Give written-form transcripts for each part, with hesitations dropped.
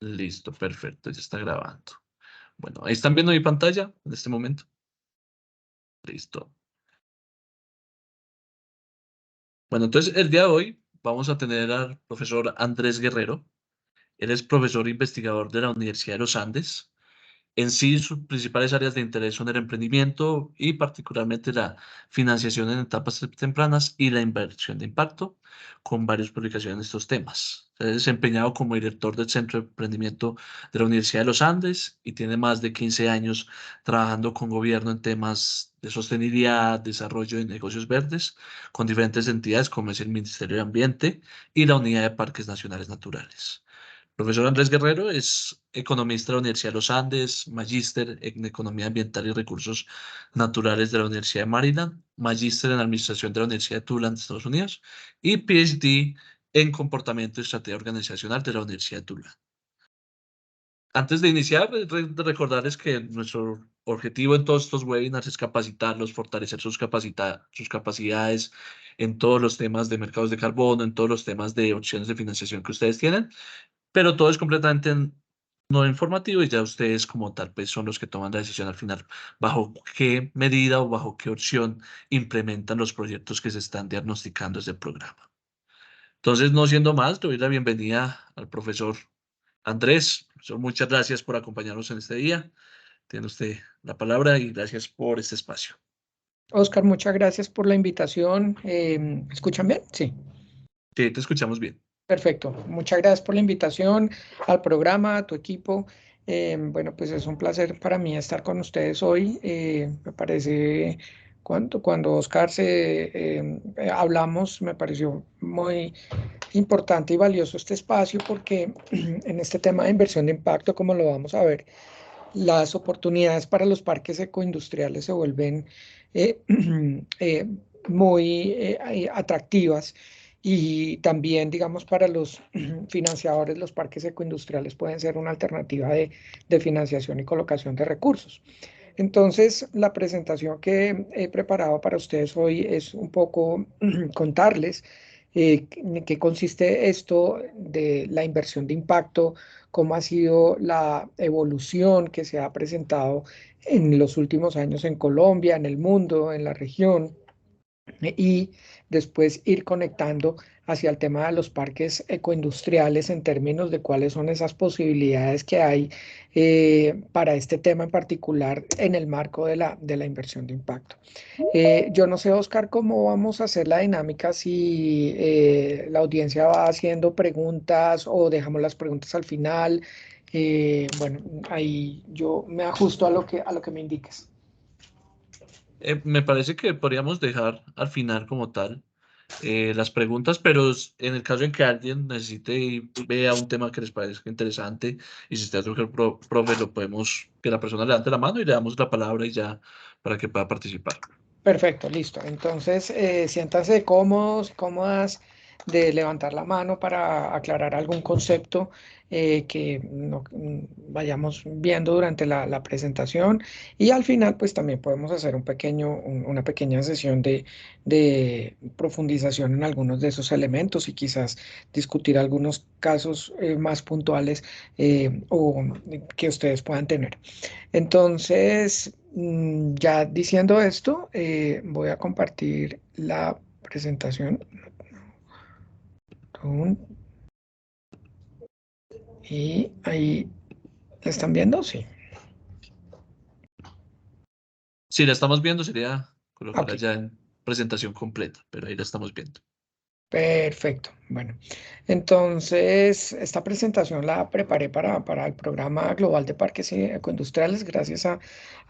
Listo, perfecto, ya está grabando. Bueno, ahí están viendo mi pantalla en este momento. Listo. Bueno, entonces el día de hoy vamos a tener al profesor Andrés Guerrero. Él es profesor e investigador de la Universidad de los Andes. En sí, sus principales áreas de interés son el emprendimiento y particularmente la financiación en etapas tempranas y la inversión de impacto, con varias publicaciones en estos temas. Se ha desempeñado como director del Centro de Emprendimiento de la Universidad de los Andes y tiene más de 15 años trabajando con gobierno en temas de sostenibilidad, desarrollo de negocios verdes, con diferentes entidades como es el Ministerio de Ambiente y la Unidad de Parques Nacionales Naturales. Profesor Andrés Guerrero es economista de la Universidad de los Andes, magíster en Economía Ambiental y Recursos Naturales de la Universidad de Maryland, magíster en Administración de la Universidad de Tulane, Estados Unidos, y PhD en Comportamiento y Estrategia Organizacional de la Universidad de Tulane. Antes de iniciar, recordarles que nuestro objetivo en todos estos webinars es capacitarlos, fortalecer sus capacidades en todos los temas de mercados de carbono, en todos los temas de opciones de financiación que ustedes tienen, pero todo es completamente no informativo y ya ustedes como tal pues son los que toman la decisión al final bajo qué medida o bajo qué opción implementan los proyectos que se están diagnosticando desde el programa. Entonces, no siendo más, le doy la bienvenida al profesor Andrés. Profesor, muchas gracias por acompañarnos en este día. Tiene usted la palabra y gracias por este espacio. Oscar, muchas gracias por la invitación. ¿Escuchan bien? Sí. Sí, te escuchamos bien. Perfecto. Muchas gracias por la invitación al programa, a tu equipo. Bueno, pues es un placer para mí estar con ustedes hoy. Me parece, cuando Oscar hablamos, me pareció muy importante y valioso este espacio porque en este tema de inversión de impacto, como lo vamos a ver, las oportunidades para los parques ecoindustriales se vuelven eh, eh, muy atractivas y también, digamos, para los financiadores, los parques ecoindustriales pueden ser una alternativa de financiación y colocación de recursos. Entonces, la presentación que he preparado para ustedes hoy es un poco contarles en qué consiste esto de la inversión de impacto, cómo ha sido la evolución que se ha presentado en los últimos años en Colombia, en el mundo, en la región, y después ir conectando hacia el tema de los parques ecoindustriales en términos de cuáles son esas posibilidades que hay para este tema en particular en el marco de la inversión de impacto. Yo no sé, Oscar, cómo vamos a hacer la dinámica, si la audiencia va haciendo preguntas o dejamos las preguntas al final. Bueno, ahí yo me ajusto a lo que me indiques. Me parece que podríamos dejar al final como tal las preguntas, pero en el caso en que alguien necesite y vea un tema que les parezca interesante y si está el profe, lo podemos, que la persona levante la mano y le damos la palabra y ya para que pueda participar. Perfecto, listo. Entonces, siéntanse cómodos, cómodas de levantar la mano para aclarar algún concepto que vayamos viendo durante la presentación. Y al final, pues también podemos hacer una pequeña sesión de profundización en algunos de esos elementos y quizás discutir algunos casos más puntuales o que ustedes puedan tener. Entonces, ya diciendo esto, voy a compartir la presentación. Y ahí, ¿la están viendo? Sí. Si la estamos viendo, sería Ok, colocarla ya en presentación completa, pero ahí la estamos viendo. perfecto. Bueno, entonces esta presentación la preparé para el programa global de parques ecoindustriales gracias a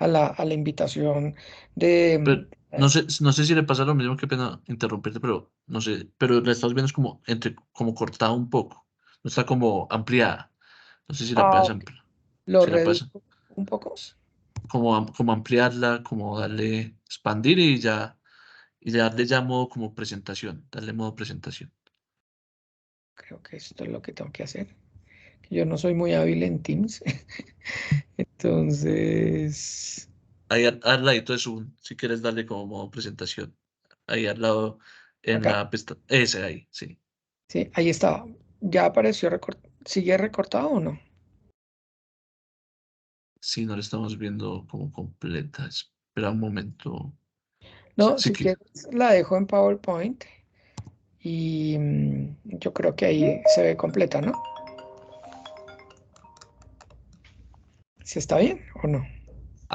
la invitación de... Pero no sé si le pasa lo mismo, que pena interrumpirte, pero no sé, pero la estamos viendo es como entre, como cortada un poco, no está como ampliada. No sé si la puedes Ok. ampliar, Lo si la puedes reduzco un poco. como, como ampliarla, como darle, expandir y darle ya modo como presentación, darle modo presentación. Creo que esto es lo que tengo que hacer. Yo no soy muy hábil en Teams. Entonces, Ahí al ladito de Zoom, si quieres darle como modo presentación. Ahí al lado en acá, la pestaña, ese ahí, sí. sí, ahí está. ¿Ya apareció ¿Sigue recortado o no? Sí, no la estamos viendo como completa. Espera un momento. Sí, No, sí si que quieres, la dejo en PowerPoint y yo creo que ahí se ve completa, ¿no? ¿Si está bien o no?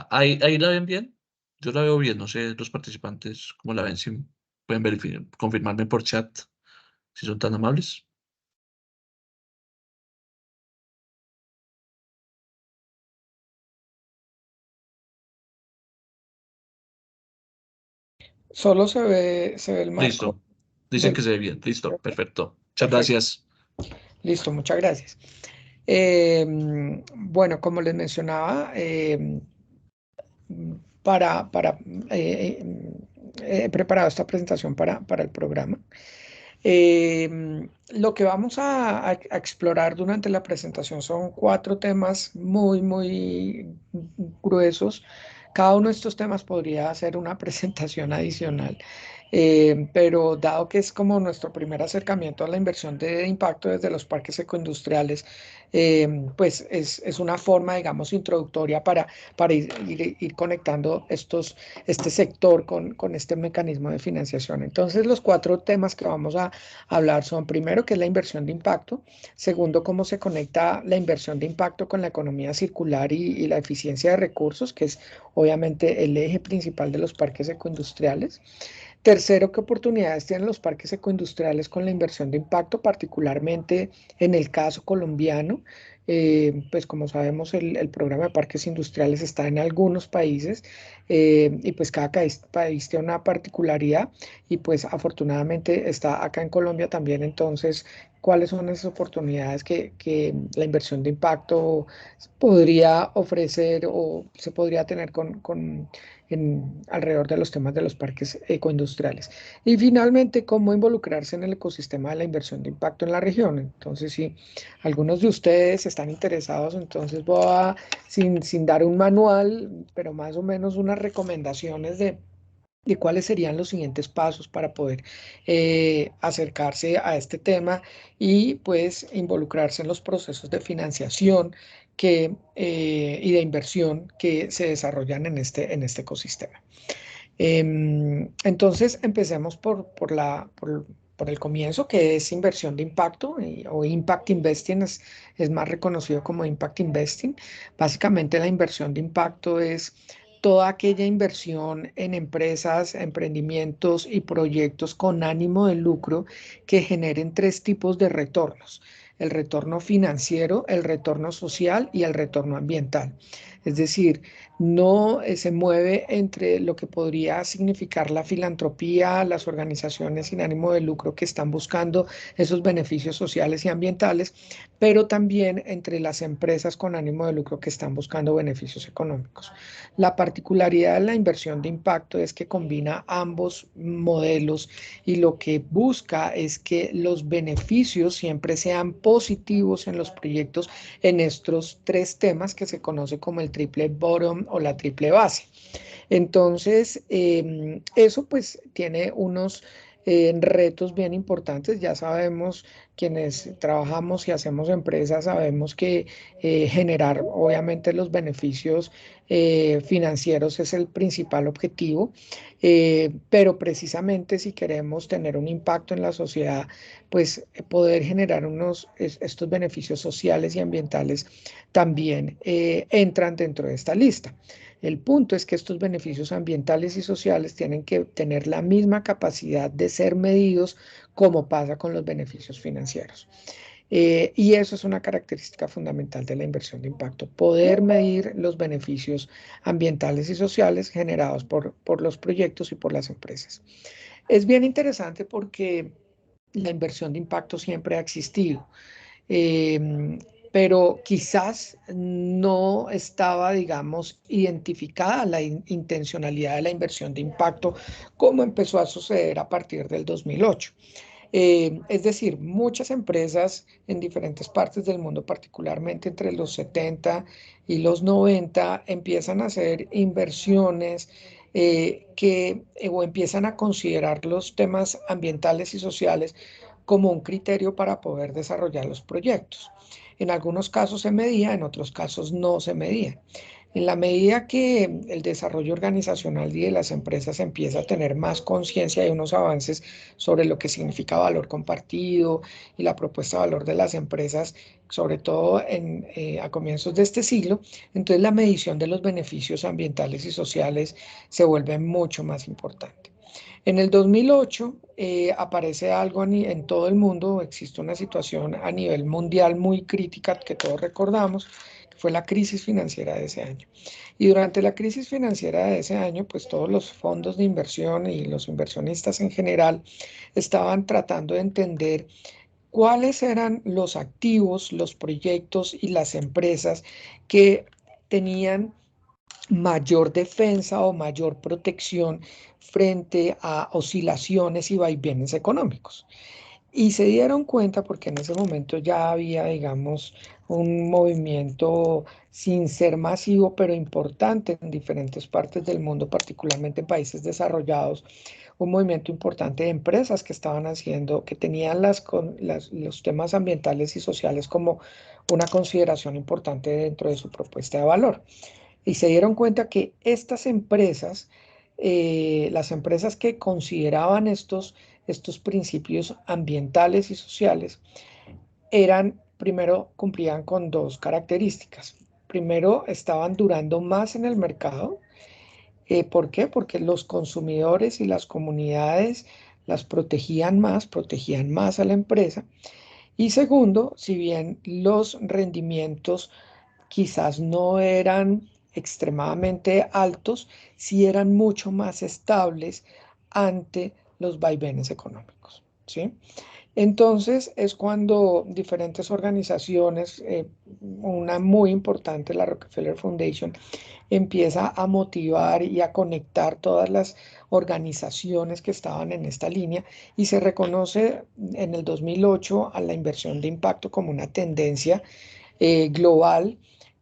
ahí la ven bien. Yo la veo bien. No sé los participantes cómo la ven. Si pueden verificar, confirmarme por chat si son tan amables. Solo se ve el marco Listo. Dicen del... que se ve bien. Listo. ¿Cierto? Perfecto. Muchas Perfecto. gracias. Listo, muchas gracias. Bueno, como les mencionaba, para he preparado esta presentación para el programa. Lo que vamos a explorar durante la presentación son cuatro temas muy gruesos. Cada uno de estos temas podría hacer una presentación adicional, pero dado que es como nuestro primer acercamiento a la inversión de impacto desde los parques ecoindustriales, pues es una forma, digamos, introductoria para ir conectando este sector con este mecanismo de financiación. Entonces, los cuatro temas que vamos a hablar son, primero, qué es la inversión de impacto; segundo, cómo se conecta la inversión de impacto con la economía circular y la eficiencia de recursos, que es obviamente el eje principal de los parques ecoindustriales; tercero, qué oportunidades tienen los parques ecoindustriales con la inversión de impacto, particularmente en el caso colombiano. Pues como sabemos, el programa de parques industriales está en algunos países, y pues cada país tiene una particularidad, y pues afortunadamente está acá en Colombia también. Entonces, ¿cuáles son esas oportunidades que la inversión de impacto podría ofrecer o se podría tener alrededor de los temas de los parques ecoindustriales? Y finalmente, cómo involucrarse en el ecosistema de la inversión de impacto en la región. Entonces, si algunos de ustedes están interesados, entonces voy a, sin dar un manual, pero más o menos unas recomendaciones de cuáles serían los siguientes pasos para poder acercarse a este tema y pues involucrarse en los procesos de financiación y de inversión que se desarrollan en este ecosistema. Entonces, empecemos por el comienzo, que es inversión de impacto, o Impact Investing es más reconocido como Impact Investing. Básicamente, la inversión de impacto es toda aquella inversión en empresas, emprendimientos y proyectos con ánimo de lucro que generen tres tipos de retornos: el retorno financiero, el retorno social y el retorno ambiental. Es decir, no se mueve entre lo que podría significar la filantropía, las organizaciones sin ánimo de lucro que están buscando esos beneficios sociales y ambientales, pero también entre las empresas con ánimo de lucro que están buscando beneficios económicos. La particularidad de la inversión de impacto es que combina ambos modelos, y lo que busca es que los beneficios siempre sean positivos en los proyectos, en estos tres temas que se conoce como el triple bottom o la triple base. Entonces, eso pues tiene unos retos bien importantes. Ya sabemos, quienes trabajamos y hacemos empresas, sabemos que generar obviamente los beneficios financieros es el principal objetivo, pero precisamente si queremos tener un impacto en la sociedad, pues poder generar estos beneficios sociales y ambientales también entran dentro de esta lista. El punto es que estos beneficios ambientales y sociales tienen que tener la misma capacidad de ser medidos como pasa con los beneficios financieros. Y eso es una característica fundamental de la inversión de impacto: poder medir los beneficios ambientales y sociales generados por los proyectos y por las empresas. Es bien interesante porque la inversión de impacto siempre ha existido, em, pero quizás no estaba, digamos, identificada la intencionalidad de la inversión de impacto como empezó a suceder a partir del 2008. Es decir, muchas empresas en diferentes partes del mundo, particularmente entre los 70 y los 90, empiezan a hacer inversiones o empiezan a considerar los temas ambientales y sociales como un criterio para poder desarrollar los proyectos. En algunos casos se medía, en otros casos no se medía. En la medida que el desarrollo organizacional y de las empresas empieza a tener más conciencia y unos avances sobre lo que significa valor compartido y la propuesta de valor de las empresas, sobre todo a comienzos de este siglo, entonces la medición de los beneficios ambientales y sociales se vuelve mucho más importante. En el 2008 aparece algo en todo el mundo, existe una situación a nivel mundial muy crítica que todos recordamos, que fue la crisis financiera de ese año. Y durante la crisis financiera de ese año, pues todos los fondos de inversión y los inversionistas en general estaban tratando de entender cuáles eran los activos, los proyectos y las empresas que tenían mayor defensa o mayor protección frente a oscilaciones y vaivenes económicos. Y se dieron cuenta porque en ese momento ya había, digamos, un movimiento sin ser masivo, pero importante en diferentes partes del mundo, particularmente en países desarrollados, un movimiento importante de empresas que estaban haciendo, que tenían los temas ambientales y sociales como una consideración importante dentro de su propuesta de valor. Y se dieron cuenta que estas empresas, las empresas que consideraban estos principios ambientales y sociales, primero, cumplían con dos características. Primero, estaban durando más en el mercado. ¿Por qué? Porque los consumidores y las comunidades las protegían más a la empresa. Y segundo, si bien los rendimientos quizás no eran extremadamente altos, sí eran mucho más estables ante los vaivenes económicos, ¿sí? Entonces es cuando diferentes organizaciones, una muy importante, la Rockefeller Foundation, empieza a motivar y a conectar todas las organizaciones que estaban en esta línea y se reconoce en el 2008 a la inversión de impacto como una tendencia global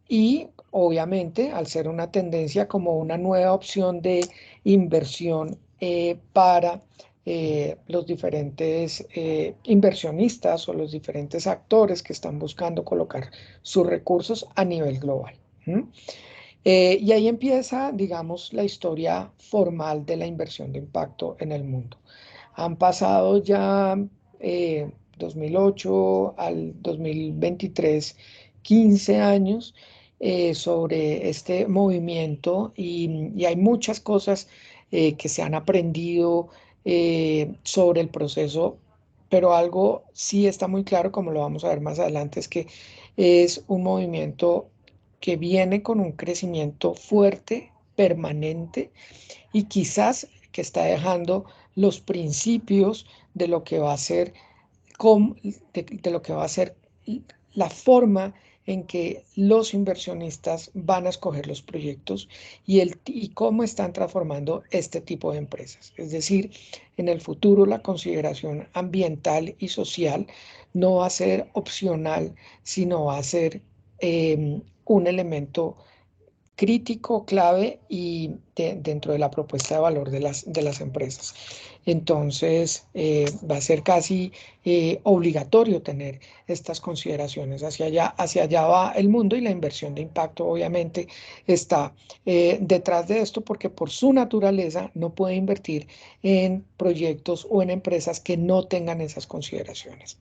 y obviamente al ser una tendencia como una nueva opción de inversión para los diferentes inversionistas o los diferentes actores que están buscando colocar sus recursos a nivel global. ¿Mm? Y ahí empieza, digamos, la historia formal de la inversión de impacto en el mundo. Han pasado ya 2008 al 2023, 15 años sobre este movimiento y hay muchas cosas que se han aprendido sobre el proceso, pero algo sí está muy claro, como lo vamos a ver más adelante, es que es un movimiento que viene con un crecimiento fuerte, permanente y quizás que está dejando los principios de lo que va a ser, de lo que va a ser la forma en que los inversionistas van a escoger los proyectos y cómo están transformando este tipo de empresas. Es decir, en el futuro la consideración ambiental y social no va a ser opcional, sino va a ser un elemento crítico, clave y dentro de la propuesta de valor de las empresas. Entonces, va a ser casi obligatorio tener estas consideraciones. Hacia allá va el mundo y la inversión de impacto obviamente está detrás de esto porque por su naturaleza no puede invertir en proyectos o en empresas que no tengan esas consideraciones.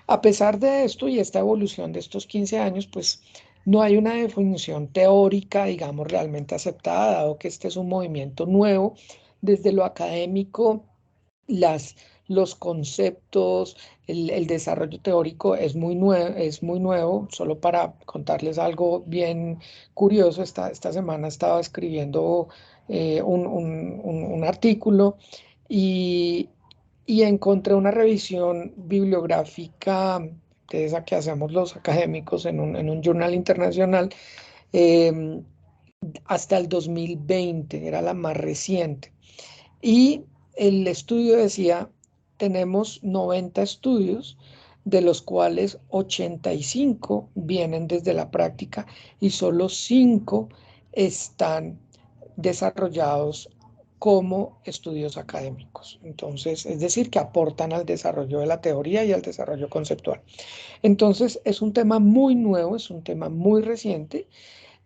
A pesar de esto y esta evolución de estos 15 años, pues no hay una definición teórica, digamos, realmente aceptada, dado que este es un movimiento nuevo. Desde lo académico, las, los conceptos, el desarrollo teórico es muy nuevo. Solo para contarles algo bien curioso, esta semana estaba escribiendo un artículo y, y encontré una revisión bibliográfica de esa que hacemos los académicos en un journal internacional, eh, hasta el 2020, era la más reciente. Y el estudio decía, tenemos 90 estudios, de los cuales 85 vienen desde la práctica y solo 5 están desarrollados como estudios académicos. Entonces, es decir, que aportan al desarrollo de la teoría y al desarrollo conceptual. Entonces, es un tema muy nuevo, es un tema muy reciente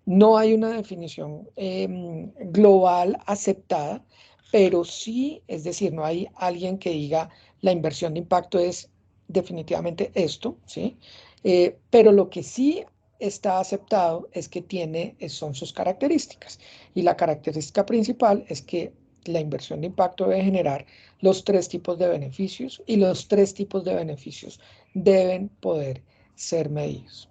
No hay una definición global aceptada, pero sí, es decir, no hay alguien que diga la inversión de impacto es definitivamente esto, ¿sí? Pero lo que sí está aceptado es que son sus características. Y la característica principal es que la inversión de impacto debe generar los tres tipos de beneficios y los tres tipos de beneficios deben poder ser medidos.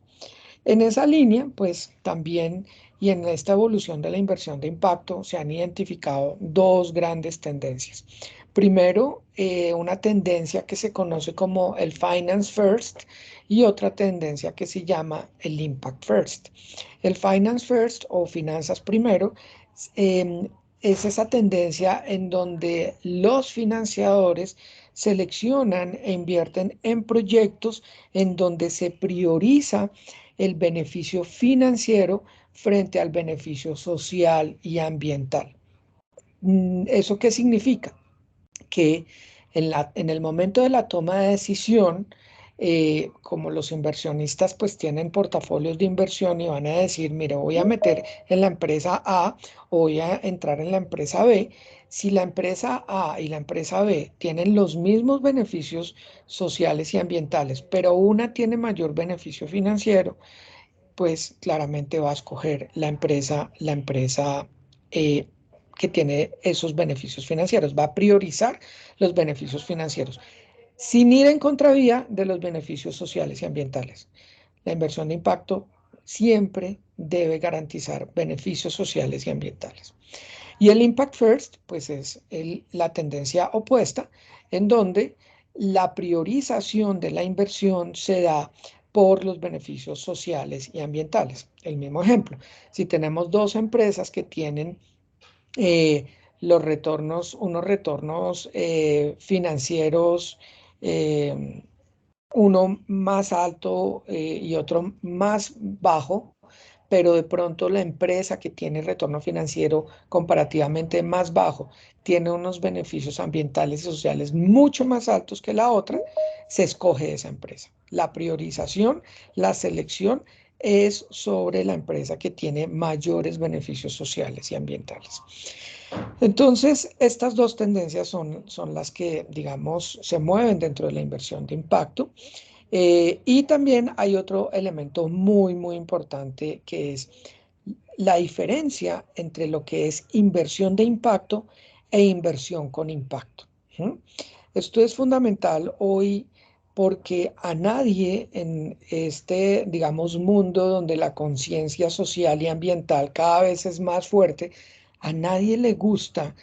En esa línea, pues también y en esta evolución de la inversión de impacto se han identificado dos grandes tendencias. Primero, una tendencia que se conoce como el Finance First y otra tendencia que se llama el Impact First. El Finance First o Finanzas Primero eh, es esa tendencia en donde los financiadores seleccionan e invierten en proyectos en donde se prioriza el beneficio financiero frente al beneficio social y ambiental. ¿Eso qué significa? Que en el momento de la toma de decisión, como los inversionistas pues tienen portafolios de inversión y van a decir, mire, voy a meter en la empresa A o voy a entrar en la empresa B, si la empresa A y la empresa B tienen los mismos beneficios sociales y ambientales, pero una tiene mayor beneficio financiero, pues claramente va a escoger la empresa eh, que tiene esos beneficios financieros, va a priorizar los beneficios financieros, sin ir en contravía de los beneficios sociales y ambientales. La inversión de impacto siempre debe garantizar beneficios sociales y ambientales. Y el Impact First, pues es la tendencia opuesta, en donde la priorización de la inversión se da por los beneficios sociales y ambientales. El mismo ejemplo, si tenemos dos empresas que tienen eh, unos retornos financieros, eh, uno más alto y otro más bajo, pero de pronto la empresa que tiene retorno financiero comparativamente más bajo tiene unos beneficios ambientales y sociales mucho más altos que la otra, se escoge esa empresa. La priorización, la selección es sobre la empresa que tiene mayores beneficios sociales y ambientales. Entonces, estas dos tendencias son las que, digamos, se mueven dentro de la inversión de impacto. Y también hay otro elemento muy, muy importante que es la diferencia entre lo que es inversión de impacto e inversión con impacto. ¿Sí? Esto es fundamental hoy porque a nadie en este, digamos, mundo donde la conciencia social y ambiental cada vez es más fuerte, a nadie le gusta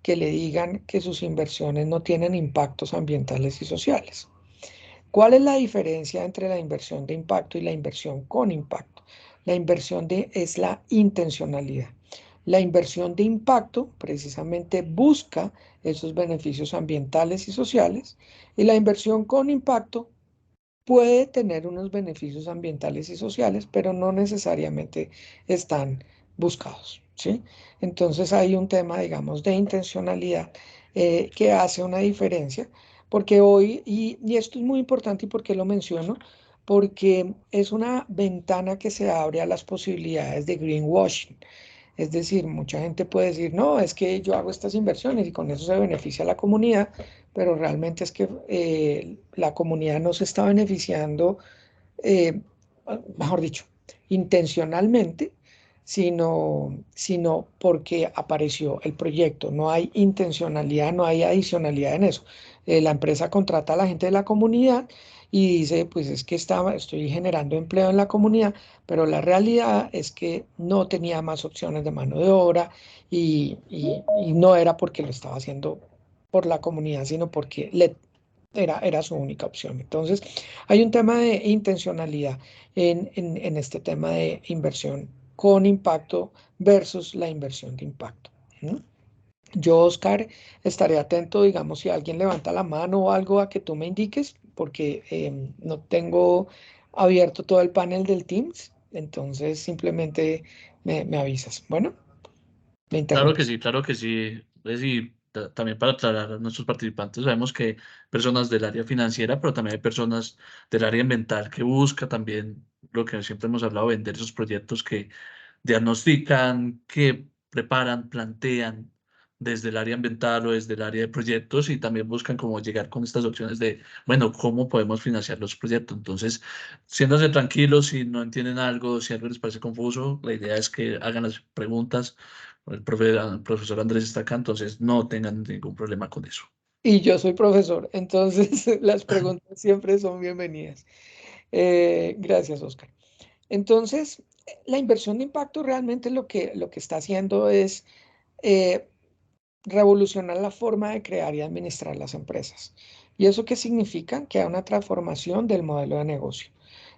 que le digan que sus inversiones no tienen impactos ambientales y sociales. ¿Cuál es la diferencia entre la inversión de impacto y la inversión con impacto? Es la intencionalidad. La inversión de impacto precisamente busca esos beneficios ambientales y sociales y la inversión con impacto puede tener unos beneficios ambientales y sociales, pero no necesariamente están buscados, ¿sí? Entonces hay un tema, digamos, de intencionalidad que hace una diferencia, porque hoy, y esto es muy importante y por qué lo menciono, porque es una ventana que se abre a las posibilidades de greenwashing. Es decir, mucha gente puede decir, no, es que yo hago estas inversiones y con eso se beneficia a la comunidad, pero realmente es que la comunidad no se está beneficiando, eh, mejor dicho, intencionalmente, sino porque apareció el proyecto. No hay intencionalidad, no hay adicionalidad en eso. La empresa contrata a la gente de la comunidad y dice, pues es que estoy generando empleo en la comunidad, pero la realidad es que no tenía más opciones de mano de obra y no era porque lo estaba haciendo por la comunidad, sino porque era su única opción. Entonces, hay un tema de intencionalidad en este tema de inversión con impacto versus la inversión de impacto. ¿No? Yo, Oscar, estaré atento, digamos, si alguien levanta la mano o algo a que tú me indiques, porque no tengo abierto todo el panel del Teams, entonces simplemente me avisas. Bueno, me Claro que interrumpes. sí, claro que sí. Es y también para aclarar a nuestros participantes, sabemos que personas del área financiera, pero también hay personas del área ambiental que busca también lo que siempre hemos hablado, vender esos proyectos que diagnostican, que preparan, plantean desde el área ambiental o desde el área de proyectos y también buscan cómo llegar con estas opciones de, bueno, ¿cómo podemos financiar los proyectos? Entonces, siéntanse tranquilos si no entienden algo, si algo les parece confuso, la idea es que hagan las preguntas. El profesor Andrés está acá, entonces no tengan ningún problema con eso. Y yo soy profesor, entonces las preguntas siempre son bienvenidas. Gracias, Oscar. Entonces, la inversión de impacto realmente lo que está haciendo es eh, revolucionar la forma de crear y administrar las empresas. ¿Y eso qué significa? Que hay una transformación del modelo de negocio.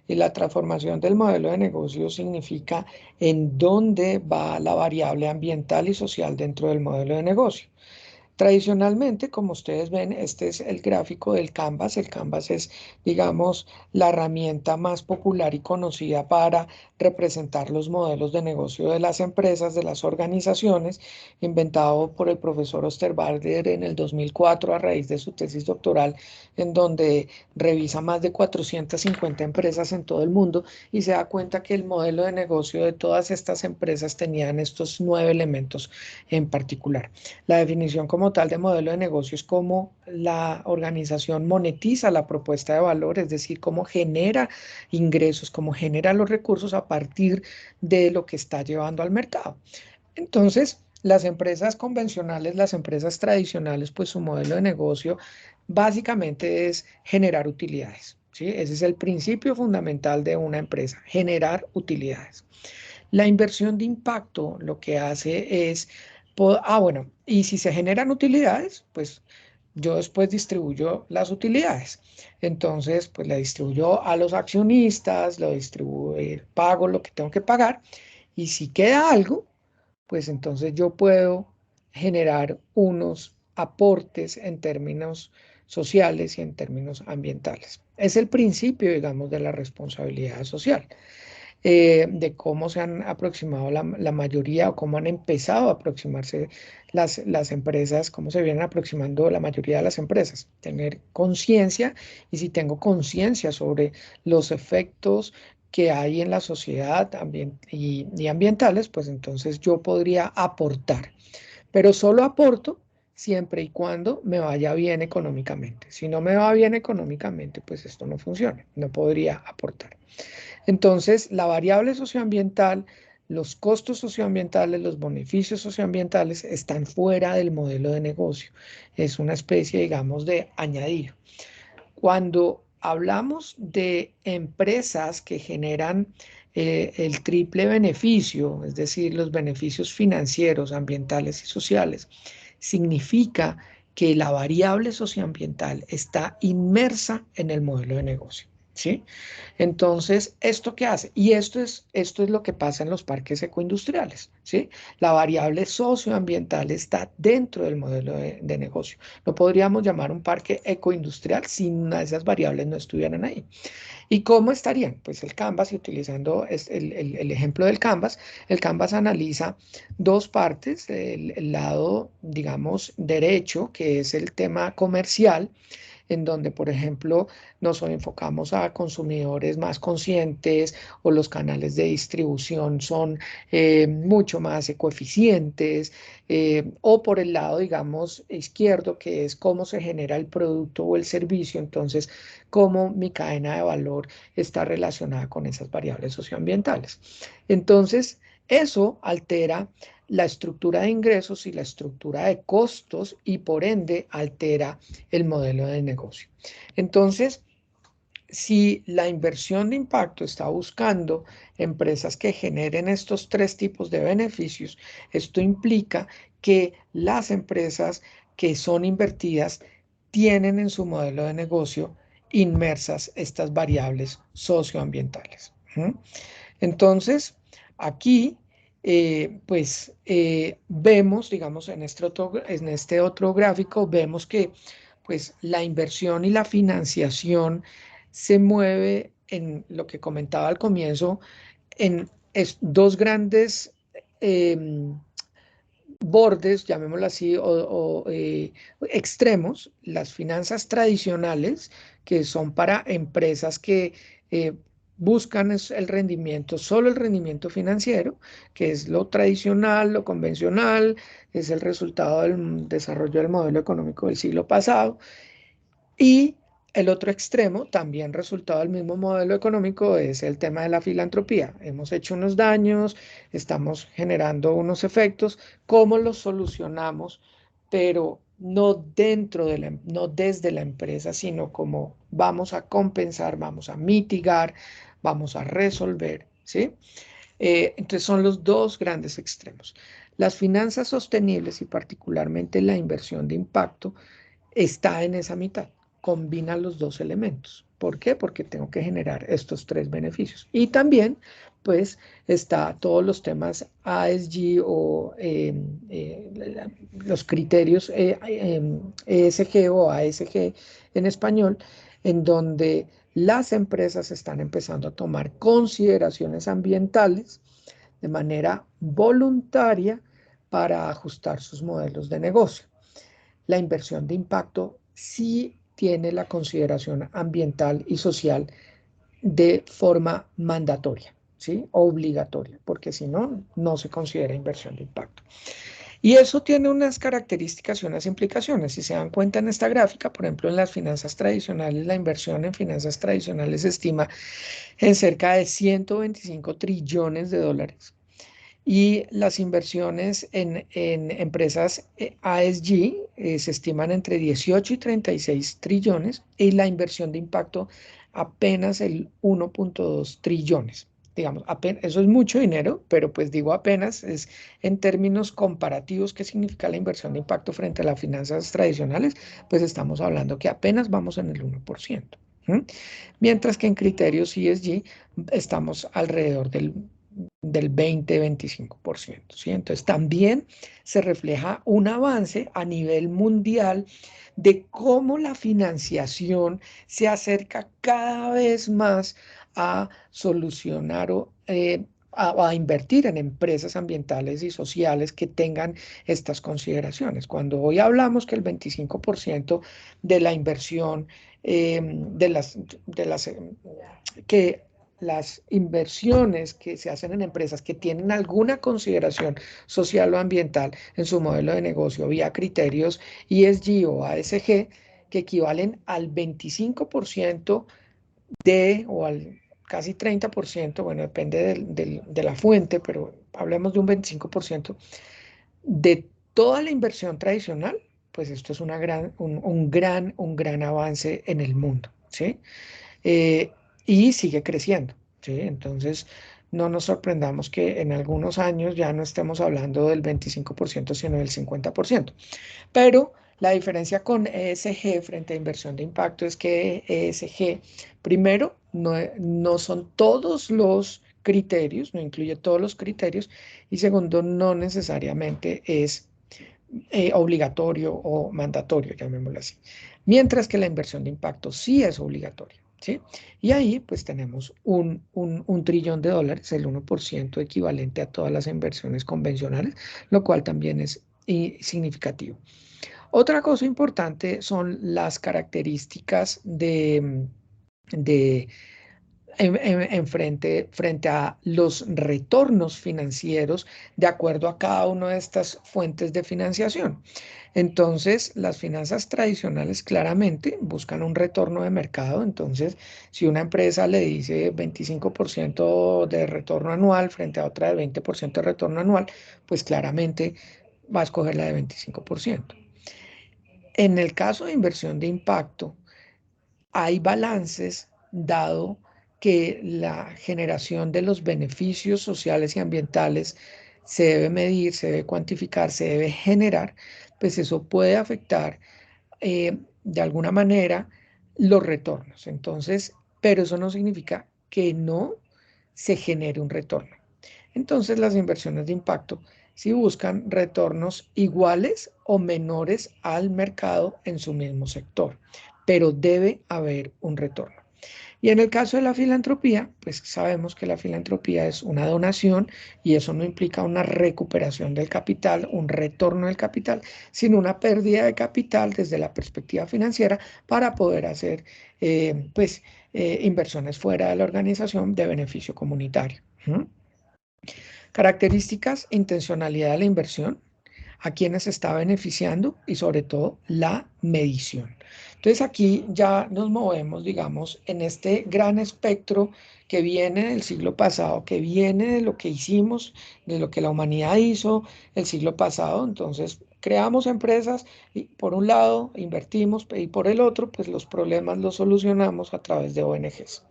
Y la transformación del modelo de negocio significa en dónde va la variable ambiental y social dentro del modelo de negocio. Tradicionalmente, como ustedes ven, este es el gráfico del Canvas. El Canvas es, digamos, la herramienta más popular y conocida para representar los modelos de negocio de las empresas, de las organizaciones, inventado por el profesor Osterwalder en el 2004 a raíz de su tesis doctoral, en donde revisa más de 450 empresas en todo el mundo y se da cuenta que el modelo de negocio de todas estas empresas tenían estos 9 elementos en particular. La definición como tal de modelo de negocio es cómo la organización monetiza la propuesta de valor, es decir, cómo genera ingresos, cómo genera los recursos a partir de lo que está llevando al mercado. Entonces, las empresas convencionales, las empresas tradicionales, pues su modelo de negocio básicamente es generar utilidades. ¿Sí? Ese es el principio fundamental de una empresa, generar utilidades. La inversión de impacto lo que hace es, bueno, y si se generan utilidades, pues yo después distribuyo las utilidades. Entonces, pues le distribuyo a los accionistas, lo distribuyo, pago lo que tengo que pagar, y si queda algo, pues entonces yo puedo generar unos aportes en términos sociales y en términos ambientales. Es el principio, digamos, de la responsabilidad social, de cómo se han aproximado la mayoría o cómo han empezado a aproximarse las empresas, cómo se vienen aproximando la mayoría de las empresas. Tener conciencia, y si tengo conciencia sobre los efectos que hay en la sociedad y ambientales, pues entonces yo podría aportar, pero solo aporto siempre y cuando me vaya bien económicamente. Si no me va bien económicamente, pues esto no funciona, no podría aportar. Entonces, la variable socioambiental, los costos socioambientales, los beneficios socioambientales están fuera del modelo de negocio. Es una especie, digamos, de añadido. Cuando hablamos de empresas que generan el triple beneficio, es decir, los beneficios financieros, ambientales y sociales, significa que la variable socioambiental está inmersa en el modelo de negocio. ¿Sí? Entonces, ¿esto qué hace? Y esto es lo que pasa en los parques ecoindustriales, ¿sí? La variable socioambiental está dentro del modelo de negocio. No podríamos llamar un parque ecoindustrial si una de esas variables no estuvieran ahí. ¿Y cómo estarían? Pues el Canvas, y utilizando el ejemplo del Canvas, el Canvas analiza dos partes, el lado, digamos, derecho, que es el tema comercial, en donde, por ejemplo, nos enfocamos a consumidores más conscientes o los canales de distribución son mucho más ecoeficientes, o por el lado, digamos, izquierdo, que es cómo se genera el producto o el servicio, entonces, cómo mi cadena de valor está relacionada con esas variables socioambientales. Entonces, eso altera la estructura de ingresos y la estructura de costos y por ende altera el modelo de negocio. Entonces, si la inversión de impacto está buscando empresas que generen estos tres tipos de beneficios, esto implica que las empresas que son invertidas tienen en su modelo de negocio inmersas estas variables socioambientales. ¿Mm? Entonces, aquí, pues, vemos, digamos, en este otro gráfico, vemos que, pues, la inversión y la financiación se mueve en lo que comentaba al comienzo, en dos grandes em, bordes, llamémoslo así, o extremos, las finanzas tradicionales, que son para empresas que buscan es el rendimiento, solo el rendimiento financiero, que es lo tradicional, lo convencional, es el resultado del desarrollo del modelo económico del siglo pasado. Y el otro extremo, también resultado del mismo modelo económico, es el tema de la filantropía. Hemos hecho unos daños, estamos generando unos efectos, ¿cómo los solucionamos? Pero no dentro de no desde la empresa, sino como vamos a compensar, vamos a mitigar, vamos a resolver, ¿sí? Entonces son los dos grandes extremos. Las finanzas sostenibles y particularmente la inversión de impacto está en esa mitad, combina los dos elementos. ¿Por qué? Porque tengo que generar estos tres beneficios. Y también, pues, está todos los temas ASG o los criterios ESG o ASG en español, en donde las empresas están empezando a tomar consideraciones ambientales de manera voluntaria para ajustar sus modelos de negocio. La inversión de impacto sí tiene la consideración ambiental y social de forma mandatoria, ¿sí? Obligatoria, porque si no, no se considera inversión de impacto. Y eso tiene unas características y unas implicaciones. Si se dan cuenta en esta gráfica, por ejemplo, en las finanzas tradicionales, la inversión en finanzas tradicionales se estima en cerca de 125 trillones de dólares y las inversiones en empresas ASG se estiman entre 18 y 36 trillones y la inversión de impacto apenas el 1.2 trillones. Digamos, apenas, eso es mucho dinero, pero pues digo apenas, es en términos comparativos, ¿qué significa la inversión de impacto frente a las finanzas tradicionales? Pues estamos hablando que apenas vamos en el 1%. Mientras que en criterios ESG estamos alrededor del 20-25%, ¿sí? Entonces también se refleja un avance a nivel mundial de cómo la financiación se acerca cada vez más a solucionar o a invertir en empresas ambientales y sociales que tengan estas consideraciones. Cuando hoy hablamos que el 25% de la inversión de las que las inversiones que se hacen en empresas que tienen alguna consideración social o ambiental en su modelo de negocio vía criterios ESG o ASG, que equivalen al 25% o al casi 30%, bueno, depende de la fuente, pero hablemos de un 25% de toda la inversión tradicional, pues esto es un gran avance en el mundo, ¿sí? eh, y sigue creciendo, ¿sí? Entonces, no nos sorprendamos que en algunos años ya no estemos hablando del 25%, sino del 50%. Pero la diferencia con ESG frente a inversión de impacto es que ESG, primero, no son todos los criterios, no incluye todos los criterios, y segundo, no necesariamente es obligatorio o mandatorio, llamémoslo así. Mientras que la inversión de impacto sí es obligatoria, ¿sí? Y ahí pues tenemos un trillón de dólares, el 1% equivalente a todas las inversiones convencionales, lo cual también es significativo. Otra cosa importante son las características de frente a los retornos financieros de acuerdo a cada una de estas fuentes de financiación. Entonces, las finanzas tradicionales claramente buscan un retorno de mercado. Entonces, si una empresa le dice 25% de retorno anual frente a otra de 20% de retorno anual, pues claramente va a escoger la de 25%. En el caso de inversión de impacto, hay balances dado que la generación de los beneficios sociales y ambientales se debe medir, se debe cuantificar, se debe generar, pues eso puede afectar de alguna manera los retornos. Entonces, pero eso no significa que no se genere un retorno. Entonces, las inversiones de impacto sí buscan retornos iguales o menores al mercado en su mismo sector, pero debe haber un retorno. Y en el caso de la filantropía, pues sabemos que la filantropía es una donación y eso no implica una recuperación del capital, un retorno del capital, sino una pérdida de capital desde la perspectiva financiera para poder hacer pues, inversiones fuera de la organización de beneficio comunitario. ¿Mm? Características, intencionalidad de la inversión, a quienes está beneficiando y sobre todo la medición. Entonces aquí ya nos movemos, digamos, en este gran espectro que viene del siglo pasado, que viene de lo que hicimos, de lo que la humanidad hizo el siglo pasado. Entonces creamos empresas y por un lado invertimos y por el otro, pues los problemas los solucionamos a través de ONGs.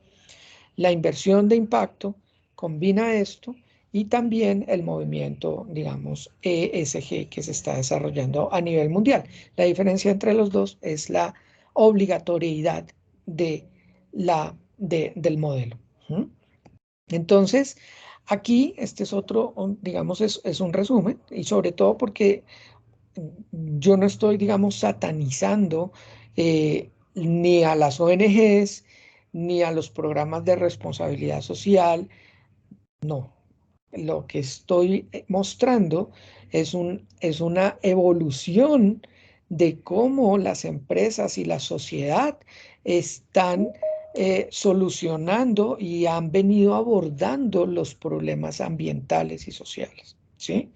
La inversión de impacto combina esto y también el movimiento, digamos, ESG que se está desarrollando a nivel mundial. La diferencia entre los dos es la obligatoriedad de del modelo. ¿Mm? Entonces, aquí este es otro, digamos, es un resumen y sobre todo porque yo no estoy, digamos, satanizando ni a las ONGs ni a los programas de responsabilidad social. No, lo que estoy mostrando es una evolución de cómo las empresas y la sociedad están solucionando y han venido abordando los problemas ambientales y sociales, ¿sí?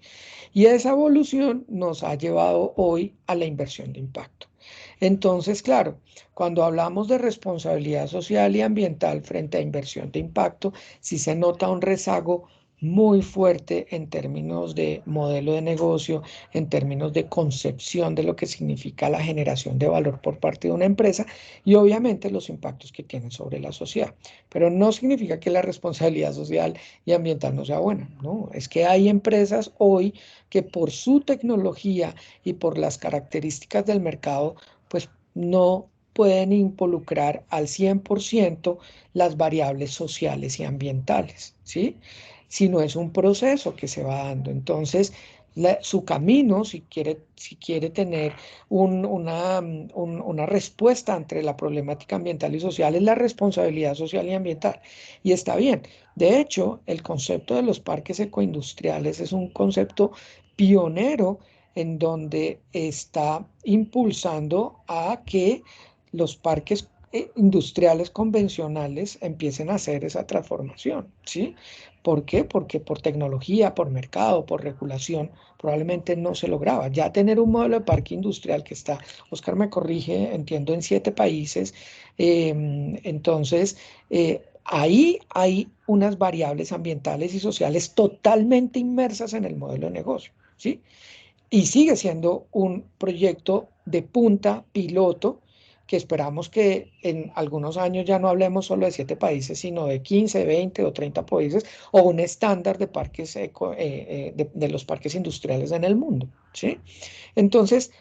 Y esa evolución nos ha llevado hoy a la inversión de impacto. Entonces, claro, cuando hablamos de responsabilidad social y ambiental frente a inversión de impacto, sí se nota un rezago muy fuerte en términos de modelo de negocio, en términos de concepción de lo que significa la generación de valor por parte de una empresa y obviamente los impactos que tienen sobre la sociedad. Pero no significa que la responsabilidad social y ambiental no sea buena, no, es que hay empresas hoy que por su tecnología y por las características del mercado, pues no pueden involucrar al 100% las variables sociales y ambientales, ¿sí? Sino es un proceso que se va dando. Entonces, su camino, si quiere tener una respuesta entre la problemática ambiental y social, es la responsabilidad social y ambiental. Y está bien. De hecho, el concepto de los parques ecoindustriales es un concepto pionero en donde está impulsando a que los parques industriales convencionales empiecen a hacer esa transformación, ¿sí? ¿Por qué? Porque por tecnología, por mercado, por regulación, probablemente no se lograba. Ya tener un modelo de parque industrial que está, Oscar me corrige, entiendo, en 7 países, entonces ahí hay unas variables ambientales y sociales totalmente inmersas en el modelo de negocio, ¿sí? Y sigue siendo un proyecto de punta, piloto, que esperamos que en algunos años ya no hablemos solo de 7 países, sino de 15, 20 o 30 países, o un estándar de parques de los parques industriales en el mundo, ¿sí? Entonces,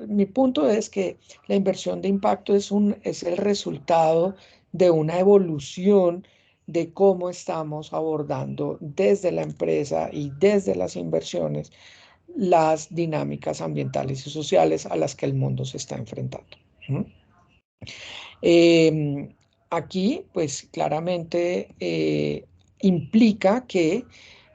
mi punto es que la inversión de impacto es el resultado de una evolución de cómo estamos abordando desde la empresa y desde las inversiones las dinámicas ambientales y sociales a las que el mundo se está enfrentando. ¿Mm? Eh, Aquí, pues claramente implica que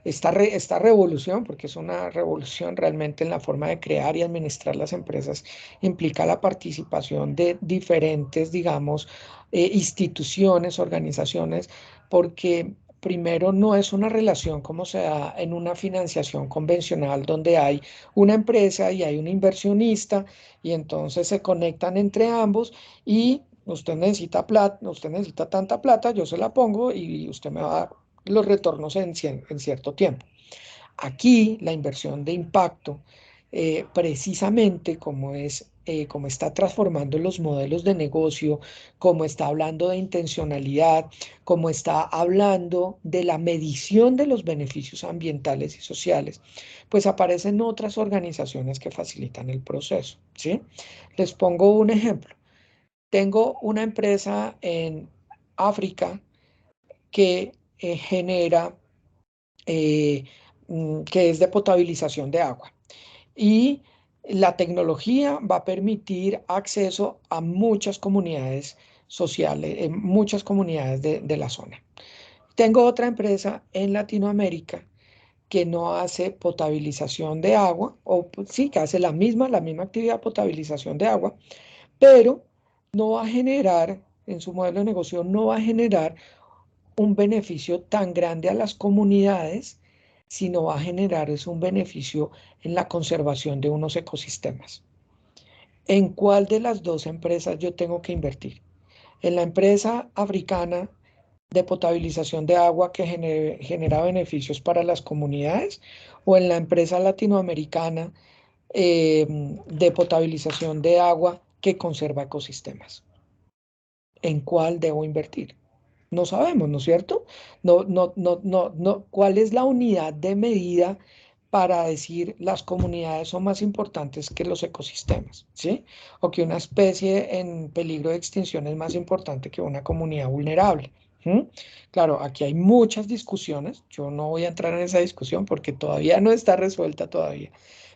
esta revolución, porque es una revolución realmente en la forma de crear y administrar las empresas, implica la participación de diferentes, digamos, instituciones, organizaciones, porque primero no es una relación como se da en una financiación convencional donde hay una empresa y hay un inversionista y entonces se conectan entre ambos y usted necesita plata, usted necesita tanta plata, yo se la pongo y usted me va a dar los retornos en cierto tiempo. Aquí la inversión de impacto, precisamente como está transformando los modelos de negocio, como está hablando de intencionalidad, como está hablando de la medición de los beneficios ambientales y sociales, pues aparecen otras organizaciones que facilitan el proceso, ¿sí? Les pongo un ejemplo. Tengo una empresa en África que genera, eh, que es de potabilización de agua. Y la tecnología va a permitir acceso a muchas comunidades social en muchas comunidades de la zona. Tengo otra empresa en Latinoamérica que no hace potabilización de agua, o sí, que hace la misma actividad de potabilización de agua, pero no va a generar, en su modelo de negocio, no va a generar un beneficio tan grande a las comunidades, sino va a generar es un beneficio en la conservación de unos ecosistemas. ¿En cuál de las dos empresas yo tengo que invertir? ¿En la empresa africana de potabilización de agua que genera beneficios para las comunidades o en la empresa latinoamericana de potabilización de agua que conserva ecosistemas? ¿En cuál debo invertir? No sabemos, ¿no es cierto? No. ¿Cuál es la unidad de medida para decir las comunidades son más importantes que los ecosistemas? ¿Sí? O que una especie en peligro de extinción es más importante que una comunidad vulnerable. ¿Mm? Claro, aquí hay muchas discusiones. Yo no voy a entrar en esa discusión porque todavía no está resuelta todavía.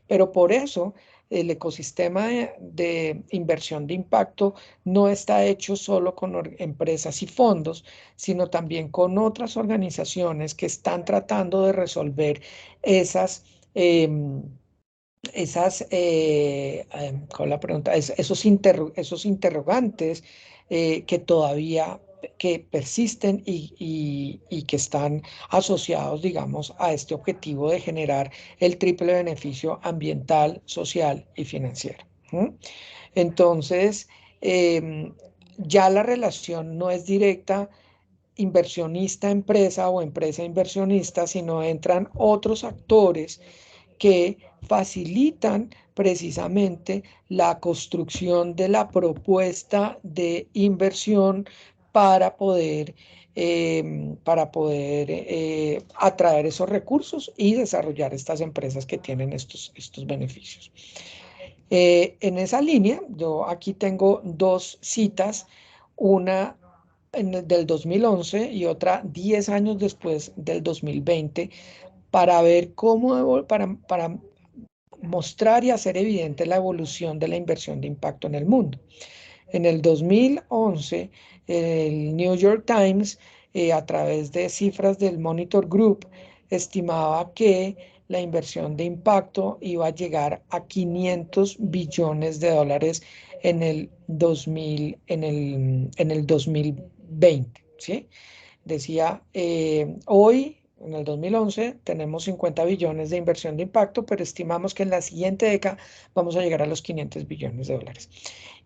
Pero por eso el ecosistema de inversión de impacto no está hecho solo con empresas y fondos, sino también con otras organizaciones que están tratando de resolver esas, em, ¿cuál es la pregunta? Esos interrogantes que todavía que persisten y que están asociados, digamos, a este objetivo de generar el triple beneficio ambiental, social y financiero. ¿Mm? Entonces, em, ya la relación no es directa inversionista-empresa o empresa-inversionista, sino entran otros actores que facilitan precisamente la construcción de la propuesta de inversión para poder atraer esos recursos y desarrollar estas empresas que tienen estos beneficios. En esa línea, yo aquí tengo dos citas, una del 2011 y otra 10 años después del 2020, para ver para mostrar y hacer evidente la evolución de la inversión de impacto en el mundo. En el 2011, el New York Times, a través de cifras del Monitor Group, estimaba que la inversión de impacto iba a llegar a 500 billones de dólares en el 2020, ¿sí? Decía, hoy, en el 2011, tenemos 50 billones de inversión de impacto, pero estimamos que en la siguiente década vamos a llegar a los 500 billones de dólares.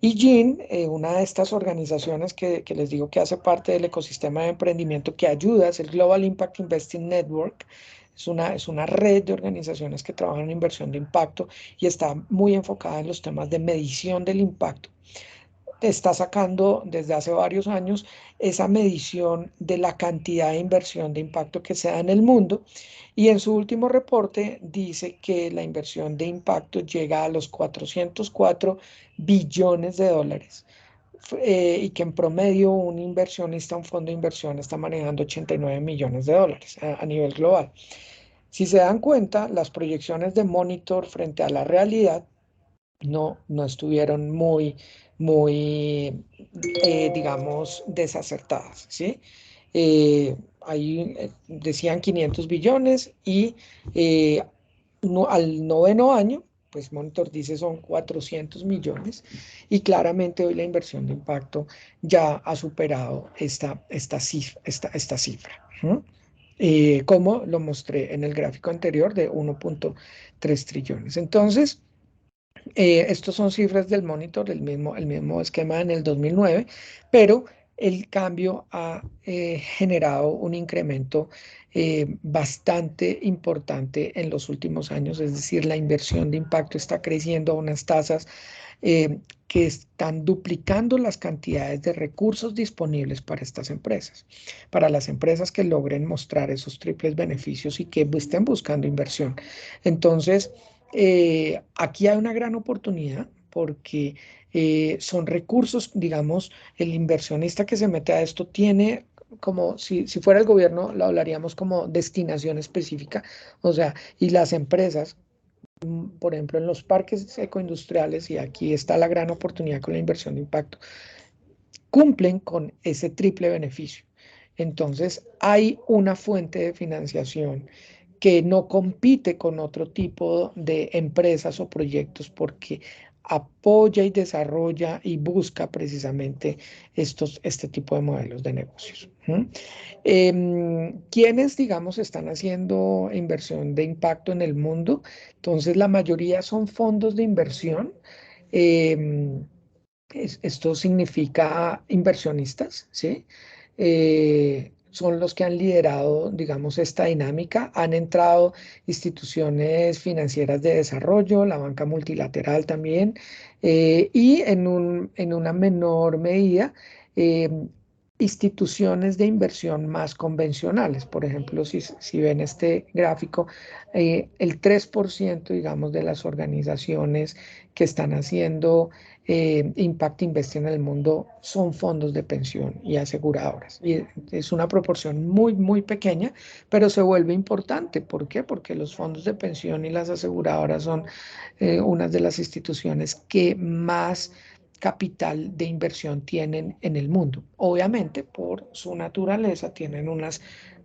Y GIN, una de estas organizaciones que les digo que hace parte del ecosistema de emprendimiento que ayuda, es el Global Impact Investing Network. Es una red de organizaciones que trabajan en inversión de impacto y está muy enfocada en los temas de medición del impacto. Está sacando desde hace varios años esa medición de la cantidad de inversión de impacto que se da en el mundo y en su último reporte dice que la inversión de impacto llega a los 404 billones de dólares y que en promedio un inversionista, un fondo de inversión está manejando 89 millones de dólares a nivel global. Si se dan cuenta, las proyecciones de Monitor frente a la realidad no estuvieron muy, digamos, desacertadas, ¿sí? Ahí decían 500 billones y al noveno año, pues Monitor dice son 400 millones y claramente hoy la inversión de impacto ya ha superado esta cifra. ¿Mm? Como lo mostré en el gráfico anterior de 1.3 trillones. Entonces, estos son cifras del Monitor, el mismo esquema en el 2009, pero el cambio ha generado un incremento bastante importante en los últimos años, es decir, la inversión de impacto está creciendo a unas tasas que están duplicando las cantidades de recursos disponibles para estas empresas, para las empresas que logren mostrar esos triples beneficios y que estén buscando inversión. Entonces, aquí hay una gran oportunidad porque son recursos, digamos, el inversionista que se mete a esto tiene como si fuera el gobierno, lo hablaríamos como destinación específica, o sea, y las empresas, por ejemplo, en los parques ecoindustriales, y aquí está la gran oportunidad con la inversión de impacto, cumplen con ese triple beneficio. Entonces, hay una fuente de financiación que no compite con otro tipo de empresas o proyectos porque apoya y desarrolla y busca precisamente este tipo de modelos de negocios. ¿Quiénes, digamos, están haciendo inversión de impacto en el mundo? Entonces, la mayoría son fondos de inversión. em, Esto significa inversionistas, ¿sí? Son los que han liderado, digamos, esta dinámica. Han entrado instituciones financieras de desarrollo, la banca multilateral también, y en una menor medida, eh, instituciones de inversión más convencionales. Por ejemplo, si ven este gráfico, el 3%, digamos, de las organizaciones que están haciendo Impact Invest en el mundo son fondos de pensión y aseguradoras. Y es una proporción muy, muy pequeña, pero se vuelve importante. ¿Por qué? Porque los fondos de pensión y las aseguradoras son unas de las instituciones que más capital de inversión tienen en el mundo. Obviamente, por su naturaleza, tienen unas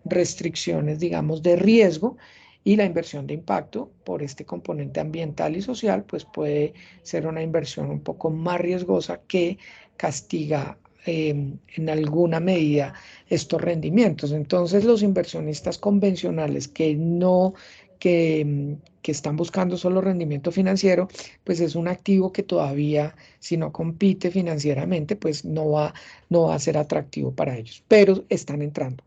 restricciones, digamos, de riesgo y la inversión de impacto por este componente ambiental y social, pues puede ser una inversión un poco más riesgosa que castiga en alguna medida estos rendimientos. Entonces, los inversionistas convencionales que están buscando solo rendimiento financiero, pues es un activo que todavía, si no compite financieramente, pues no va a ser atractivo para ellos, pero están entrando,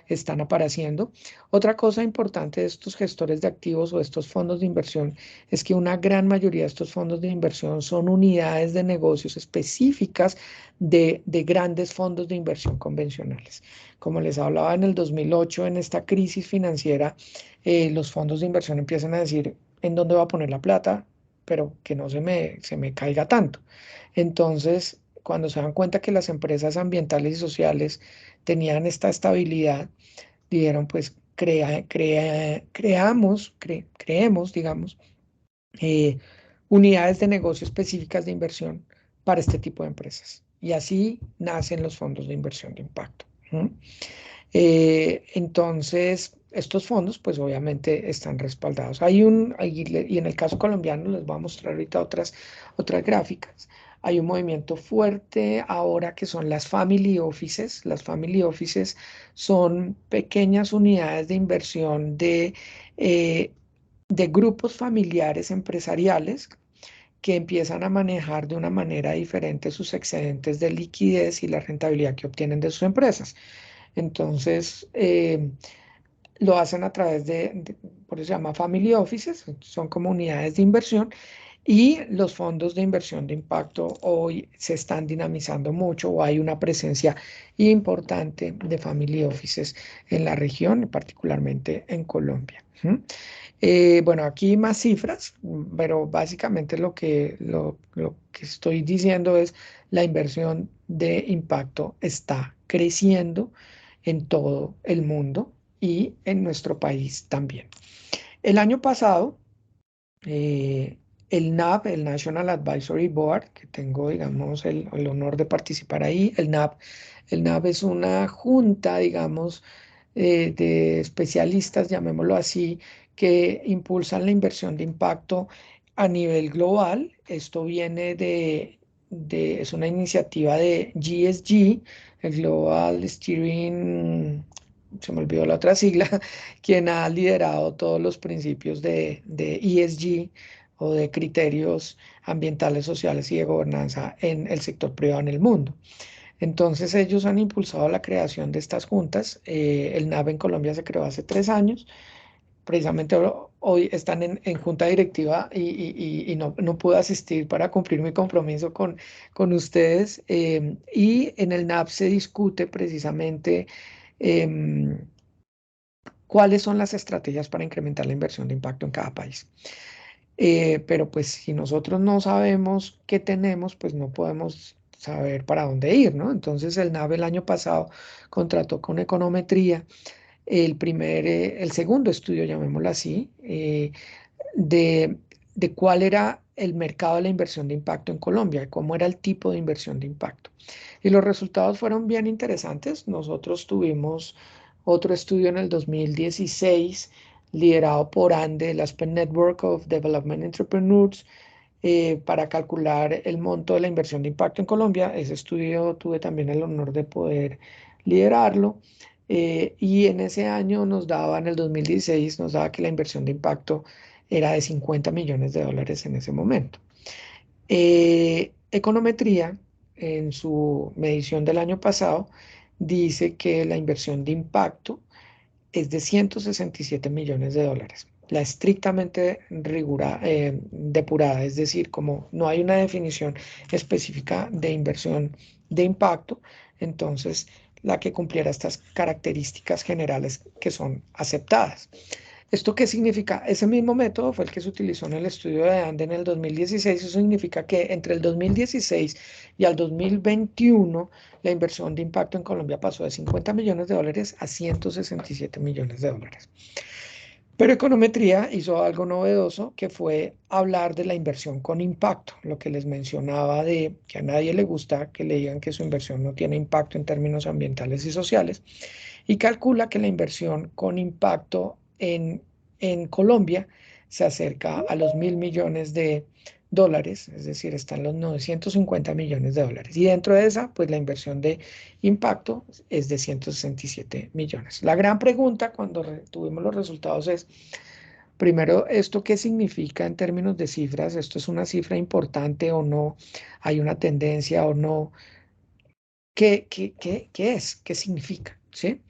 están apareciendo. Otra cosa importante de estos gestores de activos o estos fondos de inversión es que una gran mayoría de estos fondos de inversión son unidades de negocios específicas de grandes fondos de inversión convencionales. Como les hablaba en el 2008, en esta crisis financiera, los fondos de inversión empiezan a decir en dónde va a poner la plata, pero que no se me caiga tanto. Entonces, cuando se dan cuenta que las empresas ambientales y sociales tenían esta estabilidad, dijeron, pues creemos, digamos, eh, unidades de negocio específicas de inversión para este tipo de empresas. Y así nacen los fondos de inversión de impacto. ¿M? Entonces, estos fondos, pues obviamente están respaldados. Y en el caso colombiano, les voy a mostrar ahorita otras gráficas. Hay un movimiento fuerte ahora que son las family offices. Las family offices son pequeñas unidades de inversión eh, de grupos familiares empresariales que empiezan a manejar de una manera diferente sus excedentes de liquidez y la rentabilidad que obtienen de sus empresas. Entonces, lo hacen a través por eso se llama family offices, son como unidades de inversión y los fondos de inversión de impacto hoy se están dinamizando mucho o hay una presencia importante de family offices en la región, particularmente en Colombia. ¿M? Bueno, aquí más cifras, pero básicamente lo que estoy diciendo es la inversión de impacto está creciendo en todo el mundo y en nuestro país también. El año pasado, el NAB, el National Advisory Board, que tengo, digamos, el honor de participar ahí, el NAB es una junta, digamos, de especialistas, llamémoslo así, que impulsan la inversión de impacto a nivel global. Esto viene es una iniciativa de GSG, el Global Steering, se me olvidó la otra sigla, quien ha liderado todos los principios de ESG o de criterios ambientales, sociales y de gobernanza en el sector privado en el mundo. Entonces ellos han impulsado la creación de estas juntas. El NAB en Colombia se creó hace 3 años. Precisamente hoy están en junta directiva y no pude asistir para cumplir mi compromiso con ustedes. Y en el NAB se discute precisamente em, cuáles son las estrategias para incrementar la inversión de impacto en cada país. Pero pues si nosotros no sabemos qué tenemos, pues no podemos saber para dónde ir, ¿no? Entonces el NAB el año pasado contrató con Econometría el segundo estudio, llamémoslo así, de cuál era el mercado de la inversión de impacto en Colombia, cómo era el tipo de inversión de impacto. Y los resultados fueron bien interesantes. Nosotros tuvimos otro estudio en el 2016 liderado por ANDE, el Aspen Network of Development Entrepreneurs, para calcular el monto de la inversión de impacto en Colombia. Ese estudio tuve también el honor de poder liderarlo. Y en ese año nos daba, en el 2016, nos daba que la inversión de impacto era de 50 millones de dólares en ese momento. Econometría, en su medición del año pasado, dice que la inversión de impacto es de 167 millones de dólares. La estrictamente depurada, es decir, como no hay una definición específica de inversión de impacto, entonces la que cumpliera estas características generales que son aceptadas. ¿Esto qué significa? Ese mismo método fue el que se utilizó en el estudio de Ande en el 2016. Eso significa que entre el 2016 y el 2021 la inversión de impacto en Colombia pasó de 50 millones de dólares a 167 millones de dólares. Pero Econometría hizo algo novedoso, que fue hablar de la inversión con impacto, lo que les mencionaba de que a nadie le gusta que le digan que su inversión no tiene impacto en términos ambientales y sociales, y calcula que la inversión con impacto en Colombia se acerca a los 1.000 millones de dólares, es decir, están los 950 millones de dólares. Y dentro de esa, pues la inversión de impacto es de 167 millones. La gran pregunta cuando tuvimos los resultados es, primero, ¿esto qué significa en términos de cifras? ¿Esto es una cifra importante o no? ¿Hay una tendencia o no? ¿Qué es? ¿Qué significa? ¿Sí?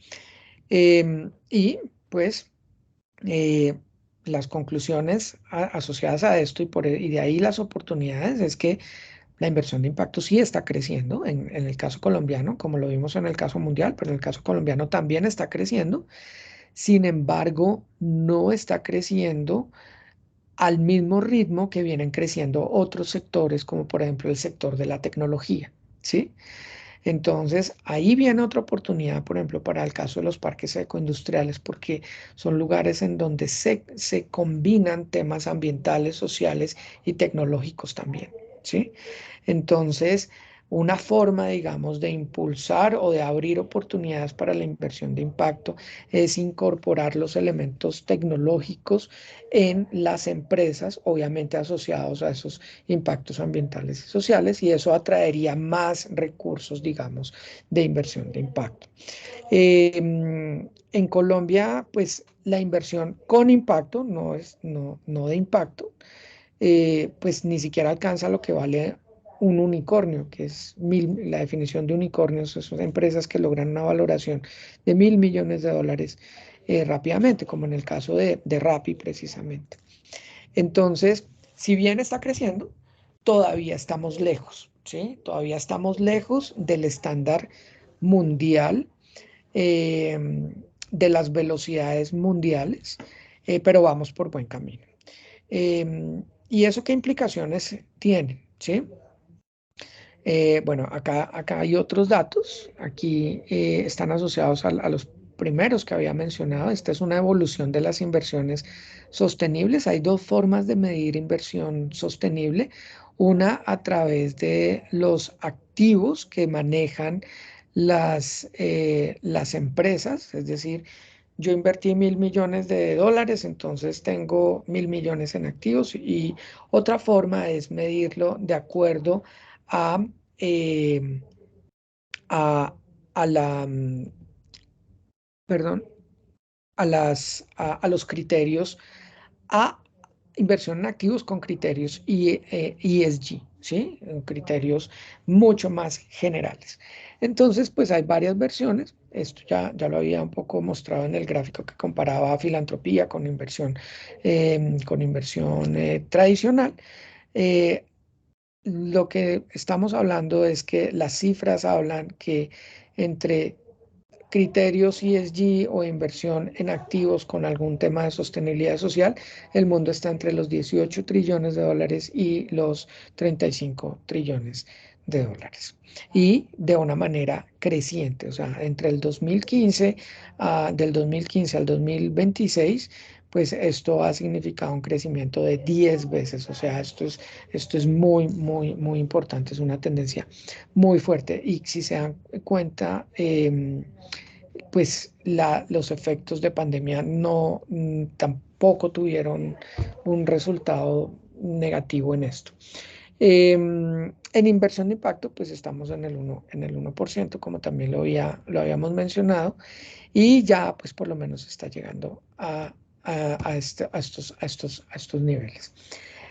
Y pues eh, las conclusiones asociadas a esto y de ahí las oportunidades es que la inversión de impacto sí está creciendo en el caso colombiano, como lo vimos en el caso mundial, pero en el caso colombiano también está creciendo. Sin embargo, no está creciendo al mismo ritmo que vienen creciendo otros sectores, como por ejemplo el sector de la tecnología, ¿sí? Entonces, ahí viene otra oportunidad, por ejemplo, para el caso de los parques ecoindustriales, porque son lugares en donde se combinan temas ambientales, sociales y tecnológicos también, ¿sí? Entonces, una forma, digamos, de impulsar o de abrir oportunidades para la inversión de impacto es incorporar los elementos tecnológicos en las empresas, obviamente asociados a esos impactos ambientales y sociales, y eso atraería más recursos, digamos, de inversión de impacto. En Colombia, pues la inversión con impacto, no de impacto, pues ni siquiera alcanza lo que vale un unicornio, que es la definición de unicornios, son empresas que logran una valoración de 1.000 millones de dólares rápidamente, como en el caso de Rappi precisamente. Entonces, si bien está creciendo, todavía estamos lejos, ¿sí? Todavía estamos lejos del estándar mundial, eh, de las velocidades mundiales, pero vamos por buen camino. ¿Y eso qué implicaciones tiene? ¿Sí? Bueno, acá hay otros datos. Aquí están asociados a los primeros que había mencionado. Esta es una evolución de las inversiones sostenibles. Hay dos formas de medir inversión sostenible. Una a través de los activos que manejan las empresas, es decir, yo invertí 1.000 millones de dólares, entonces tengo 1.000 millones en activos, y otra forma es medirlo de acuerdo a, eh, a, a la, perdón, a los criterios, a inversión en activos con criterios ESG, ¿sí? Criterios mucho más generales. Entonces, pues hay varias versiones. Esto ya lo había un poco mostrado en el gráfico que comparaba filantropía con inversión tradicional. Eh, lo que estamos hablando es que las cifras hablan que entre criterios ESG o inversión en activos con algún tema de sostenibilidad social, el mundo está entre los 18 trillones de dólares y los 35 trillones de dólares. Y de una manera creciente, o sea, entre el 2015, del 2015 al 2026, pues esto ha significado un crecimiento de 10 veces. O sea, esto es muy, muy, muy importante. Es una tendencia muy fuerte. Y si se dan cuenta, pues los efectos de pandemia no tampoco tuvieron un resultado negativo en esto. En inversión de impacto, pues estamos en el 1%, como también lo habíamos mencionado, y ya pues por lo menos está llegando a estos niveles.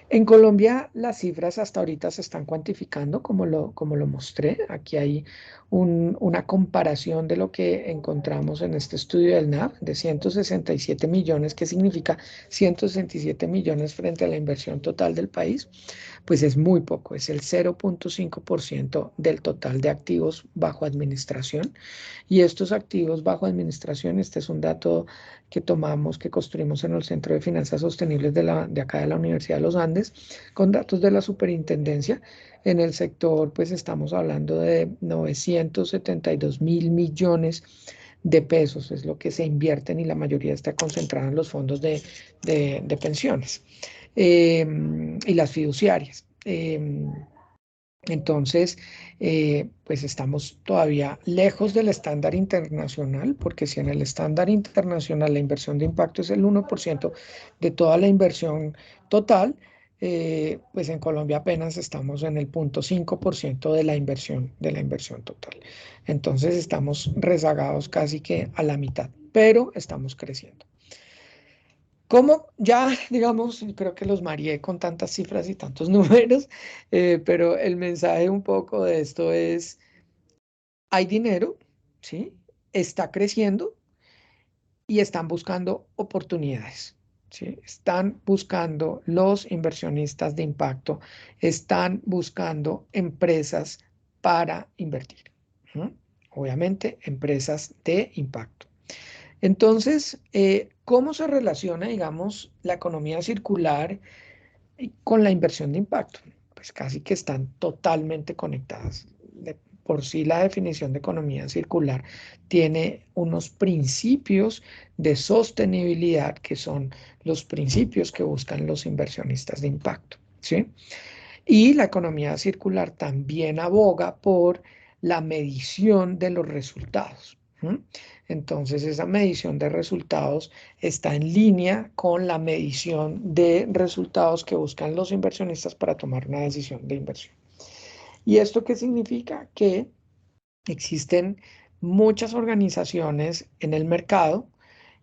En Colombia las cifras hasta ahorita se están cuantificando, como lo mostré. Aquí hay una comparación de lo que encontramos en este estudio del NAV de 167 millones, que significa 167 millones frente a la inversión total del país. Pues es muy poco, es el 0,5% del total de activos bajo administración. Y estos activos bajo administración, este es un dato que tomamos, que construimos en el Centro de Finanzas Sostenibles de acá de la Universidad de los Andes, con datos de la superintendencia. En el sector, pues estamos hablando de 972.000 millones de pesos, es lo que se invierten y la mayoría está concentrada en los fondos de pensiones y las fiduciarias. Entonces, pues estamos todavía lejos del estándar internacional, porque si en el estándar internacional la inversión de impacto es el 1% de toda la inversión total, pues en Colombia apenas estamos en el 0,5% de la inversión total. Entonces estamos rezagados casi que a la mitad, pero estamos creciendo. Como ya, digamos, creo que los mareé con tantas cifras y tantos números, pero el mensaje un poco de esto es, hay dinero, ¿sí? Está creciendo y están buscando oportunidades, ¿sí? Están buscando los inversionistas de impacto, están buscando empresas para invertir, ¿no? Obviamente, empresas de impacto. Entonces, ¿cómo se relaciona, digamos, la economía circular con la inversión de impacto? Pues casi que están totalmente conectadas. De por sí, la definición de economía circular tiene unos principios de sostenibilidad que son los principios que buscan los inversionistas de impacto, ¿sí? Y la economía circular también aboga por la medición de los resultados. Entonces, esa medición de resultados está en línea con la medición de resultados que buscan los inversionistas para tomar una decisión de inversión. ¿Y esto qué significa? Que existen muchas organizaciones en el mercado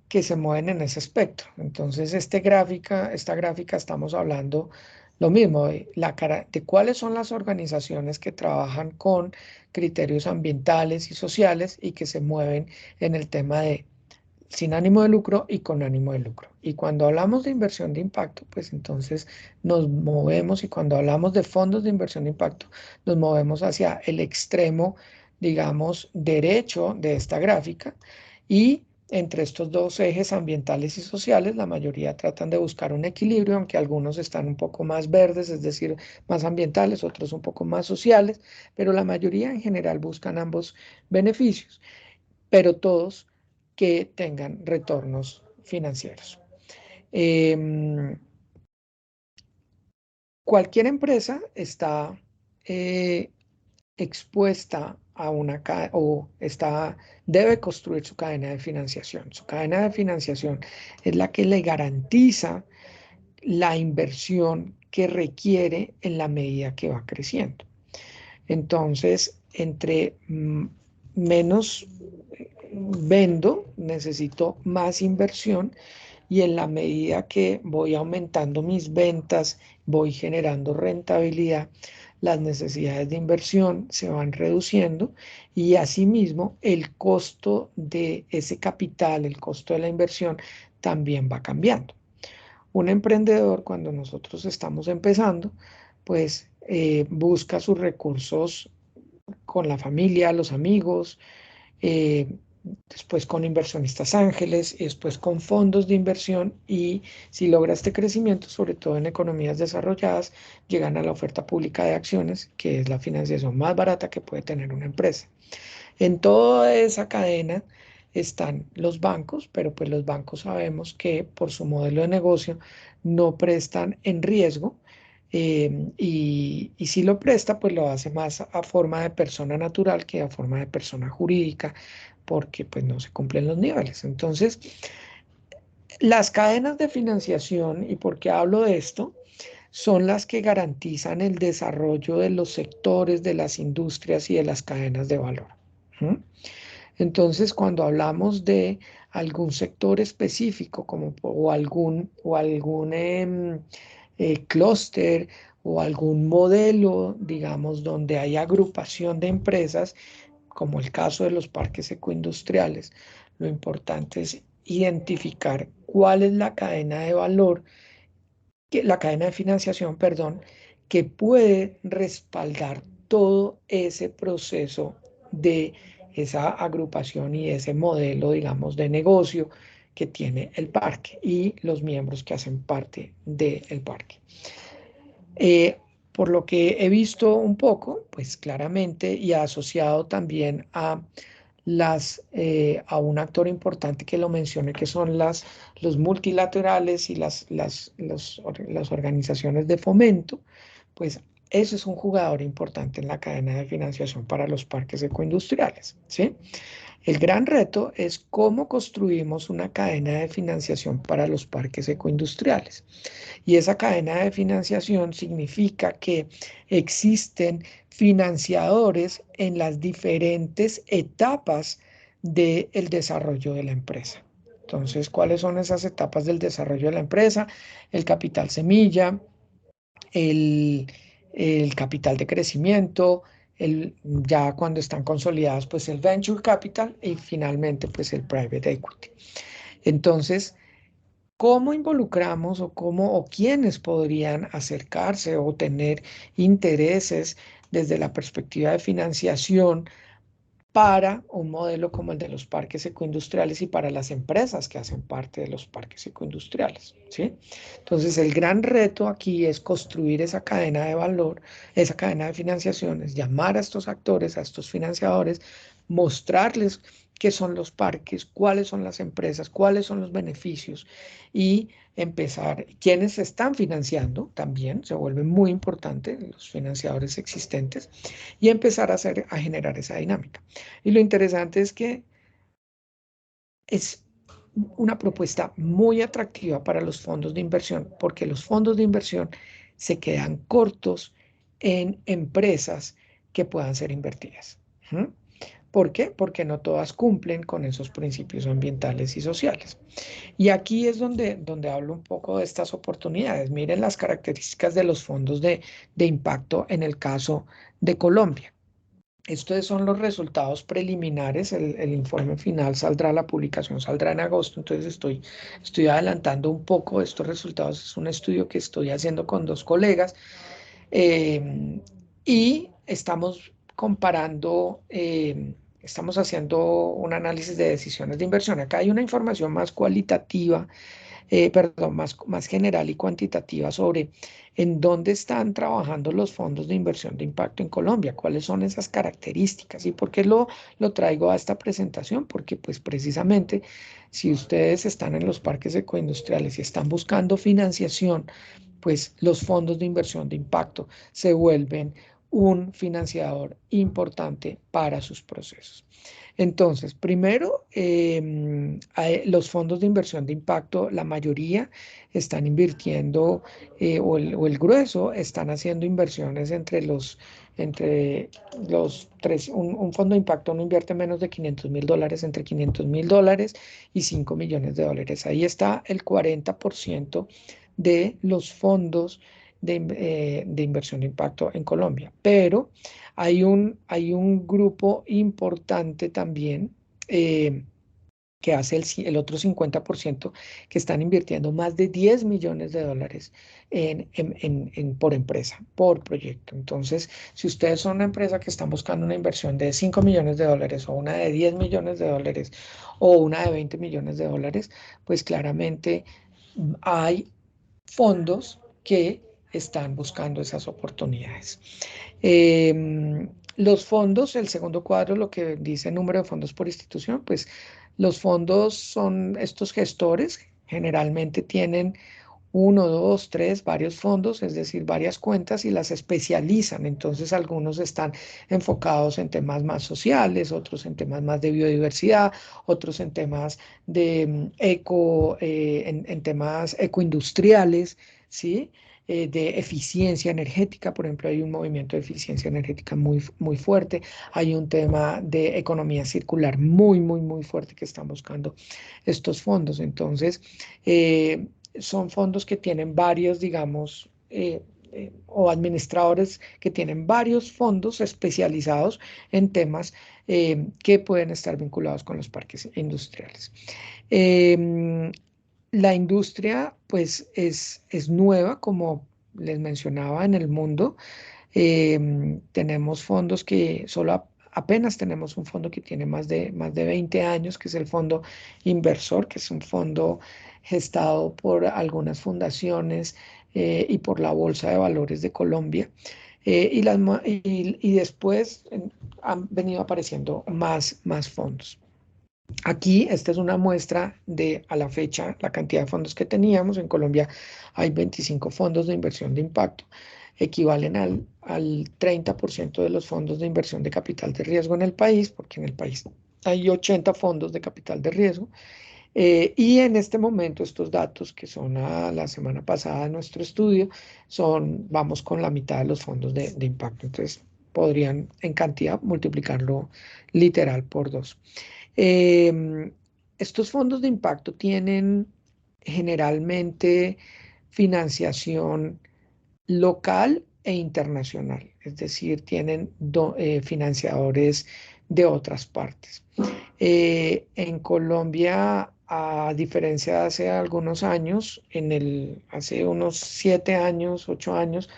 que se mueven en ese espectro. Entonces, esta gráfica estamos hablando lo mismo, de cuáles son las organizaciones que trabajan con criterios ambientales y sociales y que se mueven en el tema de sin ánimo de lucro y con ánimo de lucro. Y cuando hablamos de inversión de impacto, pues entonces nos movemos, y cuando hablamos de fondos de inversión de impacto, nos movemos hacia el extremo, digamos, derecho de esta gráfica. Y entre estos dos ejes ambientales y sociales, la mayoría tratan de buscar un equilibrio, aunque algunos están un poco más verdes, es decir, más ambientales, otros un poco más sociales, pero la mayoría en general buscan ambos beneficios, pero todos que tengan retornos financieros. Cualquier empresa está expuesta a o debe construir su cadena de financiación. Su cadena de financiación es la que le garantiza la inversión que requiere en la medida que va creciendo. Entonces, entre menos vendo, necesito más inversión, y en la medida que voy aumentando mis ventas, voy generando rentabilidad, las necesidades de inversión se van reduciendo, y asimismo el costo de ese capital, el costo de la inversión también va cambiando. Un emprendedor, cuando nosotros estamos empezando, pues busca sus recursos con la familia, los amigos, eh, después con inversionistas ángeles y después con fondos de inversión, y si logra este crecimiento, sobre todo en economías desarrolladas, llegan a la oferta pública de acciones, que es la financiación más barata que puede tener una empresa. En toda esa cadena, están los bancos, pero pues los bancos sabemos que por su modelo de negocio no prestan en riesgo. Y si lo presta, pues lo hace más a forma de persona natural que a forma de persona jurídica, porque pues no se cumplen los niveles. Entonces, las cadenas de financiación, ¿y por qué hablo de esto? Son las que garantizan el desarrollo de los sectores, de las industrias y de las cadenas de valor. ¿Mm? Entonces, cuando hablamos de algún sector específico como, o algún clúster o algún modelo, digamos, donde hay agrupación de empresas, como el caso de los parques ecoindustriales, lo importante es identificar cuál es la cadena de valor, la cadena de financiación, perdón, que puede respaldar todo ese proceso de esa agrupación y ese modelo, digamos, de negocio que tiene el parque y los miembros que hacen parte del parque. Eh, por lo que he visto un poco, pues claramente y asociado también a un actor importante que lo mencioné, que son los multilaterales y las organizaciones de fomento, pues eso es un jugador importante en la cadena de financiación para los parques ecoindustriales, ¿sí? El gran reto es cómo construimos una cadena de financiación para los parques ecoindustriales. Y esa cadena de financiación significa que existen financiadores en las diferentes etapas del desarrollo de la empresa. Entonces, ¿cuáles son esas etapas del desarrollo de la empresa? El capital semilla, el, el capital de crecimiento, ya cuando están consolidados, pues el venture capital y finalmente, pues el private equity. Entonces, ¿cómo involucramos o cómo o quiénes podrían acercarse o tener intereses desde la perspectiva de financiación para un modelo como el de los parques ecoindustriales y para las empresas que hacen parte de los parques ecoindustriales, ¿sí? Entonces, el gran reto aquí es construir esa cadena de valor, esa cadena de financiaciones, llamar a estos actores, a estos financiadores, mostrarles qué son los parques, cuáles son las empresas, cuáles son los beneficios y empezar, quiénes se están financiando también, se vuelve muy importante, los financiadores existentes, y empezar a generar esa dinámica. Y lo interesante es que es una propuesta muy atractiva para los fondos de inversión, porque los fondos de inversión se quedan cortos en empresas que puedan ser invertidas. ¿Mm? ¿Por qué? Porque no todas cumplen con esos principios ambientales y sociales. Y aquí es donde hablo un poco de estas oportunidades. Miren las características de los fondos de impacto en el caso de Colombia. Estos son los resultados preliminares. El informe final saldrá, la publicación saldrá en agosto, entonces estoy adelantando un poco estos resultados. Es un estudio que estoy haciendo con dos colegas y estamos comparando, estamos haciendo un análisis de decisiones de inversión. Acá hay una información más cualitativa, perdón, más general y cuantitativa sobre en dónde están trabajando los fondos de inversión de impacto en Colombia, cuáles son esas características y por qué lo traigo a esta presentación, porque pues precisamente si ustedes están en los parques ecoindustriales y están buscando financiación, pues los fondos de inversión de impacto se vuelven un financiador importante para sus procesos. Entonces, primero, los fondos de inversión de impacto, la mayoría están invirtiendo, o el grueso, están haciendo inversiones entre los tres. Un fondo de impacto no invierte menos de $500.000, entre $500.000 y $5 millones. Ahí está el 40% de los fondos de inversión de impacto en Colombia. Pero hay un grupo importante también que hace el otro 50%, que están invirtiendo más de $10 millones por empresa, por proyecto. Entonces, si ustedes son una empresa que están buscando una inversión de $5 millones o una de $10 millones o una de $20 millones, pues claramente hay fondos que están buscando esas oportunidades. Los fondos, el segundo cuadro, lo que dice número de fondos por institución, pues Los fondos son estos gestores, generalmente tienen uno, dos, tres, varios fondos, es decir, varias cuentas y las especializan. Entonces, algunos están enfocados en temas más sociales, otros en temas más de biodiversidad, otros en temas de en temas ecoindustriales, ¿sí? De eficiencia energética, por ejemplo, hay un movimiento de eficiencia energética muy fuerte, hay un tema de economía circular muy fuerte que están buscando estos fondos. Entonces, son fondos que tienen varios, digamos, o administradores que tienen varios fondos especializados en temas que pueden estar vinculados con los parques industriales. Em, la industria, pues, es nueva, como les mencionaba, en el mundo. Tenemos fondos que apenas tenemos un fondo que tiene más de 20 años, que es el fondo inversor, que es un fondo gestado por algunas fundaciones y por la Bolsa de Valores de Colombia. Y después han venido apareciendo más fondos. Aquí, esta es una muestra de, a la fecha, la cantidad de fondos que teníamos. En Colombia hay 25 fondos de inversión de impacto, equivalen al 30% de los fondos de inversión de capital de riesgo en el país, porque en el país hay 80 fondos de capital de riesgo. Y en este momento, estos datos que son a la semana pasada de nuestro estudio, vamos con la mitad de los fondos de impacto. Entonces, podrían en cantidad multiplicarlo literal por dos. Em, Estos fondos de impacto tienen generalmente financiación local e internacional, es decir, tienen financiadores de otras partes. En Colombia, a diferencia de hace algunos años, hace unos 7 años, 8 años,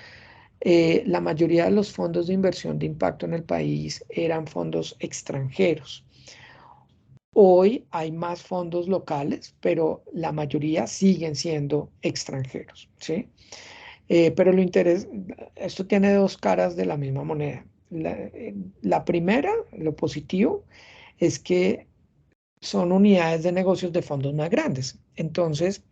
la mayoría de los fondos de inversión de impacto en el país eran fondos extranjeros. Hoy hay más fondos locales, pero la mayoría siguen siendo extranjeros, ¿sí? Pero esto tiene dos caras de la misma moneda. La primera, lo positivo, es que son unidades de negocios de fondos más grandes. Entonces,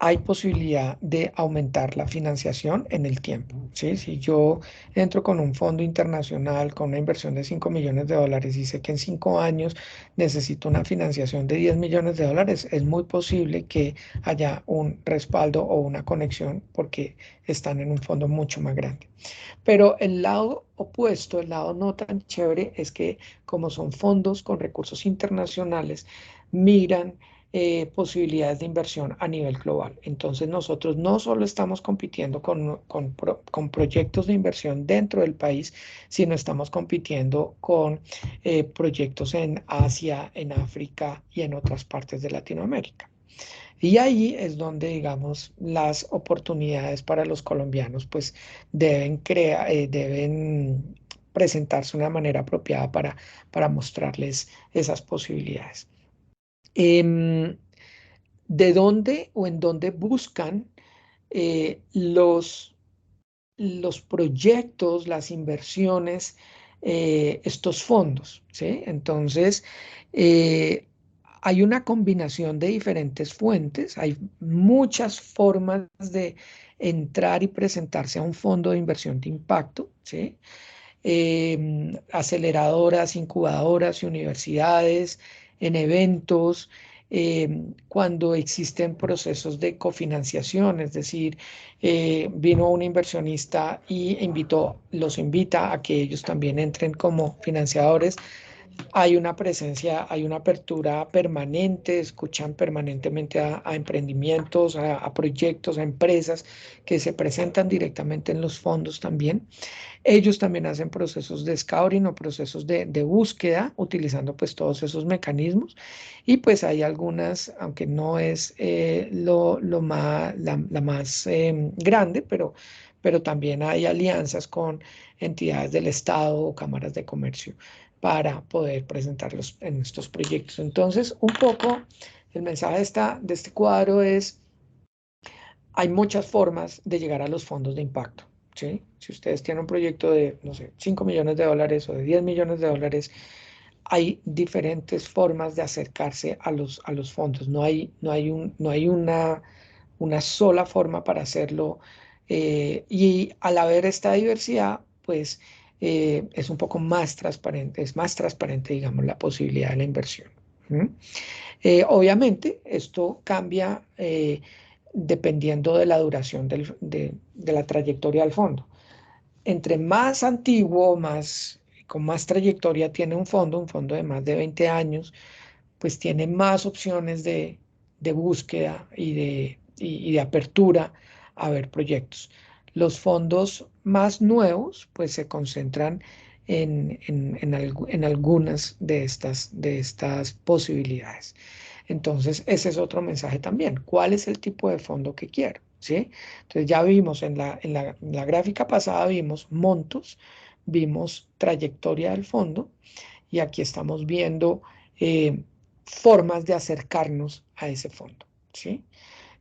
hay posibilidad de aumentar la financiación en el tiempo, ¿sí? Si yo entro con un fondo internacional con una inversión de 5 millones de dólares y sé que en 5 años necesito una financiación de 10 millones de dólares, es muy posible que haya un respaldo o una conexión porque están en un fondo mucho más grande. Pero el lado opuesto, el lado no tan chévere, es que como son fondos con recursos internacionales, miran posibilidades de inversión a nivel global. Entonces nosotros no solo estamos compitiendo con proyectos de inversión dentro del país, sino estamos compitiendo con proyectos en Asia, en África y en otras partes de Latinoamérica. Y ahí es donde, digamos, las oportunidades para los colombianos, pues deben presentarse de una manera apropiada para mostrarles esas posibilidades. Em, ¿De dónde o en dónde buscan los proyectos, las inversiones, estos fondos? ¿Sí? Entonces, eh, hay una combinación de diferentes fuentes, hay muchas formas de entrar y presentarse a un fondo de inversión de impacto, ¿sí? Aceleradoras, incubadoras y universidades, en eventos, cuando existen procesos de cofinanciación, es decir, vino un inversionista y los invita a que ellos también entren como financiadores. Hay una presencia, hay una apertura permanente, escuchan permanentemente a emprendimientos, a proyectos, a empresas que se presentan directamente en los fondos también. Ellos también hacen procesos de scouting o procesos de búsqueda, utilizando pues todos esos mecanismos. Y pues hay algunas, aunque no es la más grande, pero también hay alianzas con entidades del Estado o cámaras de comercio para poder presentarlos en estos proyectos. Entonces, un poco el mensaje de este cuadro es, hay muchas formas de llegar a los fondos de impacto, ¿sí? Si ustedes tienen un proyecto de, no sé, 5 millones de dólares o de 10 millones de dólares, hay diferentes formas de acercarse a los fondos. No hay una sola forma para hacerlo. Y al haber esta diversidad, pues es un poco más transparente, es más transparente, digamos, la posibilidad de la inversión. ¿Mm? Obviamente, esto cambia dependiendo de la duración de la trayectoria del fondo. Entre más antiguo, con más trayectoria tiene un fondo de más de 20 años, pues tiene más opciones de búsqueda y de apertura a ver proyectos. Los fondos más nuevos, pues se concentran en algunas de estas posibilidades. Entonces, ese es otro mensaje también. ¿Cuál es el tipo de fondo que quiero? ¿Sí? Entonces, ya vimos en la gráfica pasada, vimos montos, vimos trayectoria del fondo y aquí estamos viendo eh, formas de acercarnos a ese fondo. ¿Sí?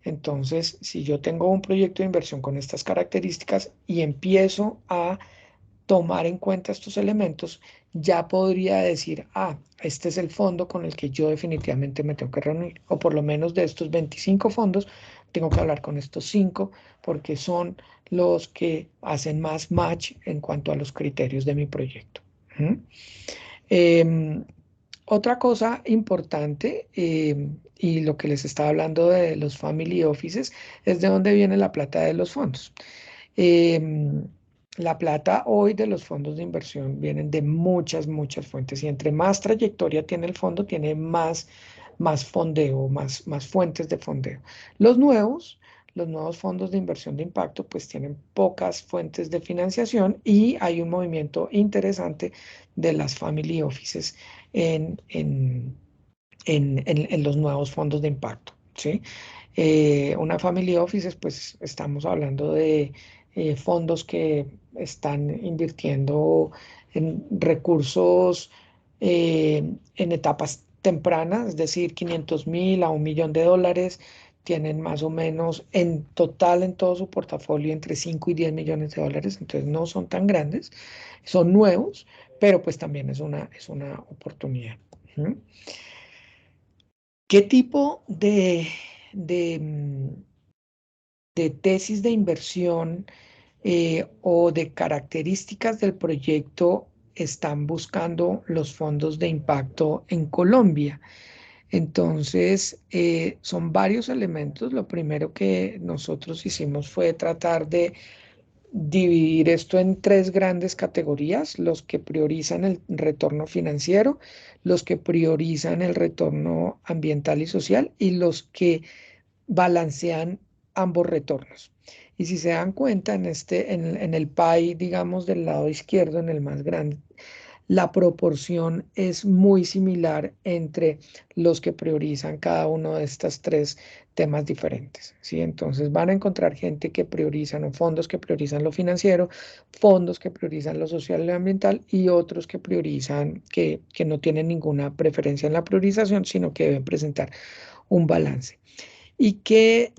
Entonces, si yo tengo un proyecto de inversión con estas características y empiezo a tomar en cuenta estos elementos, ya podría decir, este es el fondo con el que yo definitivamente me tengo que reunir, o por lo menos de estos 25 fondos, tengo que hablar con estos 5 porque son los que hacen más match en cuanto a los criterios de mi proyecto. ¿Mm? Em, Otra cosa importante, y lo que les estaba hablando de los family offices, es de dónde viene la plata de los fondos. Em, la plata hoy de los fondos de inversión vienen de muchas fuentes y entre más trayectoria tiene el fondo, tiene más fondeo, más fuentes de fondeo. Los nuevos, los nuevos fondos de inversión de impacto pues tienen pocas fuentes de financiación y hay un movimiento interesante de las family offices en, en, en los nuevos fondos de impacto, ¿sí? Una family offices, pues estamos hablando de fondos que están invirtiendo en recursos en etapas tempranas, es decir, 500.000 a $1.000.000, tienen más o menos en total en todo su portafolio entre 5 y 10 millones de dólares, entonces no son tan grandes, son nuevos, pero pues también es una oportunidad. ¿Mm? ¿Qué tipo de, mm, de tesis de inversión o de características del proyecto están buscando los fondos de impacto en Colombia? Entonces, son varios elementos. Lo primero que nosotros hicimos fue tratar de dividir esto en tres grandes categorías: los que priorizan el retorno financiero, los que priorizan el retorno ambiental y social y los que balancean ambos retornos. Y si se dan cuenta, en el pie, digamos, del lado izquierdo, en el más grande, la proporción es muy similar entre los que priorizan cada uno de estos tres temas diferentes, ¿sí? Entonces van a encontrar gente que priorizan o fondos que priorizan lo financiero, fondos que priorizan lo social y lo ambiental y otros que priorizan, que no tienen ninguna preferencia en la priorización, sino que deben presentar un balance. ¿Y qué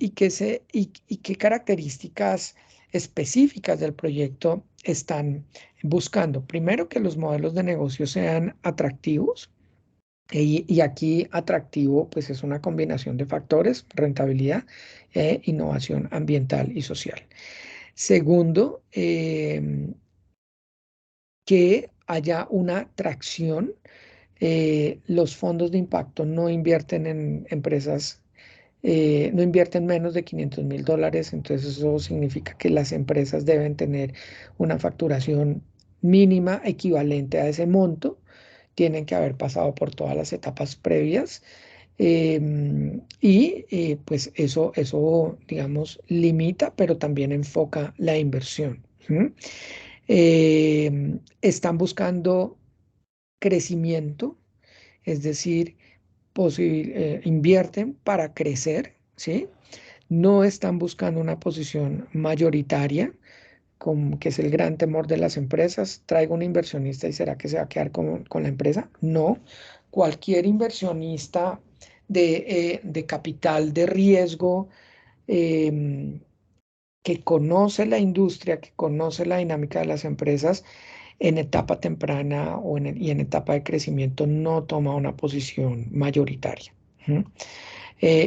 características específicas del proyecto están buscando? Primero, que los modelos de negocio sean atractivos. Y aquí atractivo, pues es una combinación de factores: rentabilidad, innovación ambiental y social. Segundo, que haya una tracción. Los fondos de impacto no invierten en empresas, no invierten menos de $500.000, entonces eso significa que las empresas deben tener una facturación mínima equivalente a ese monto, tienen que haber pasado por todas las etapas previas, y pues eso, digamos, limita, pero también enfoca la inversión. ¿M? Están buscando crecimiento, es decir, invierten para crecer, ¿sí? No están buscando una posición mayoritaria, que es el gran temor de las empresas. Traigo un inversionista y ¿será que se va a quedar con la empresa? No. Cualquier inversionista de capital de riesgo, em, que conoce la industria, que conoce la dinámica de las empresas, en etapa temprana y en etapa de crecimiento no toma una posición mayoritaria. ¿Mm?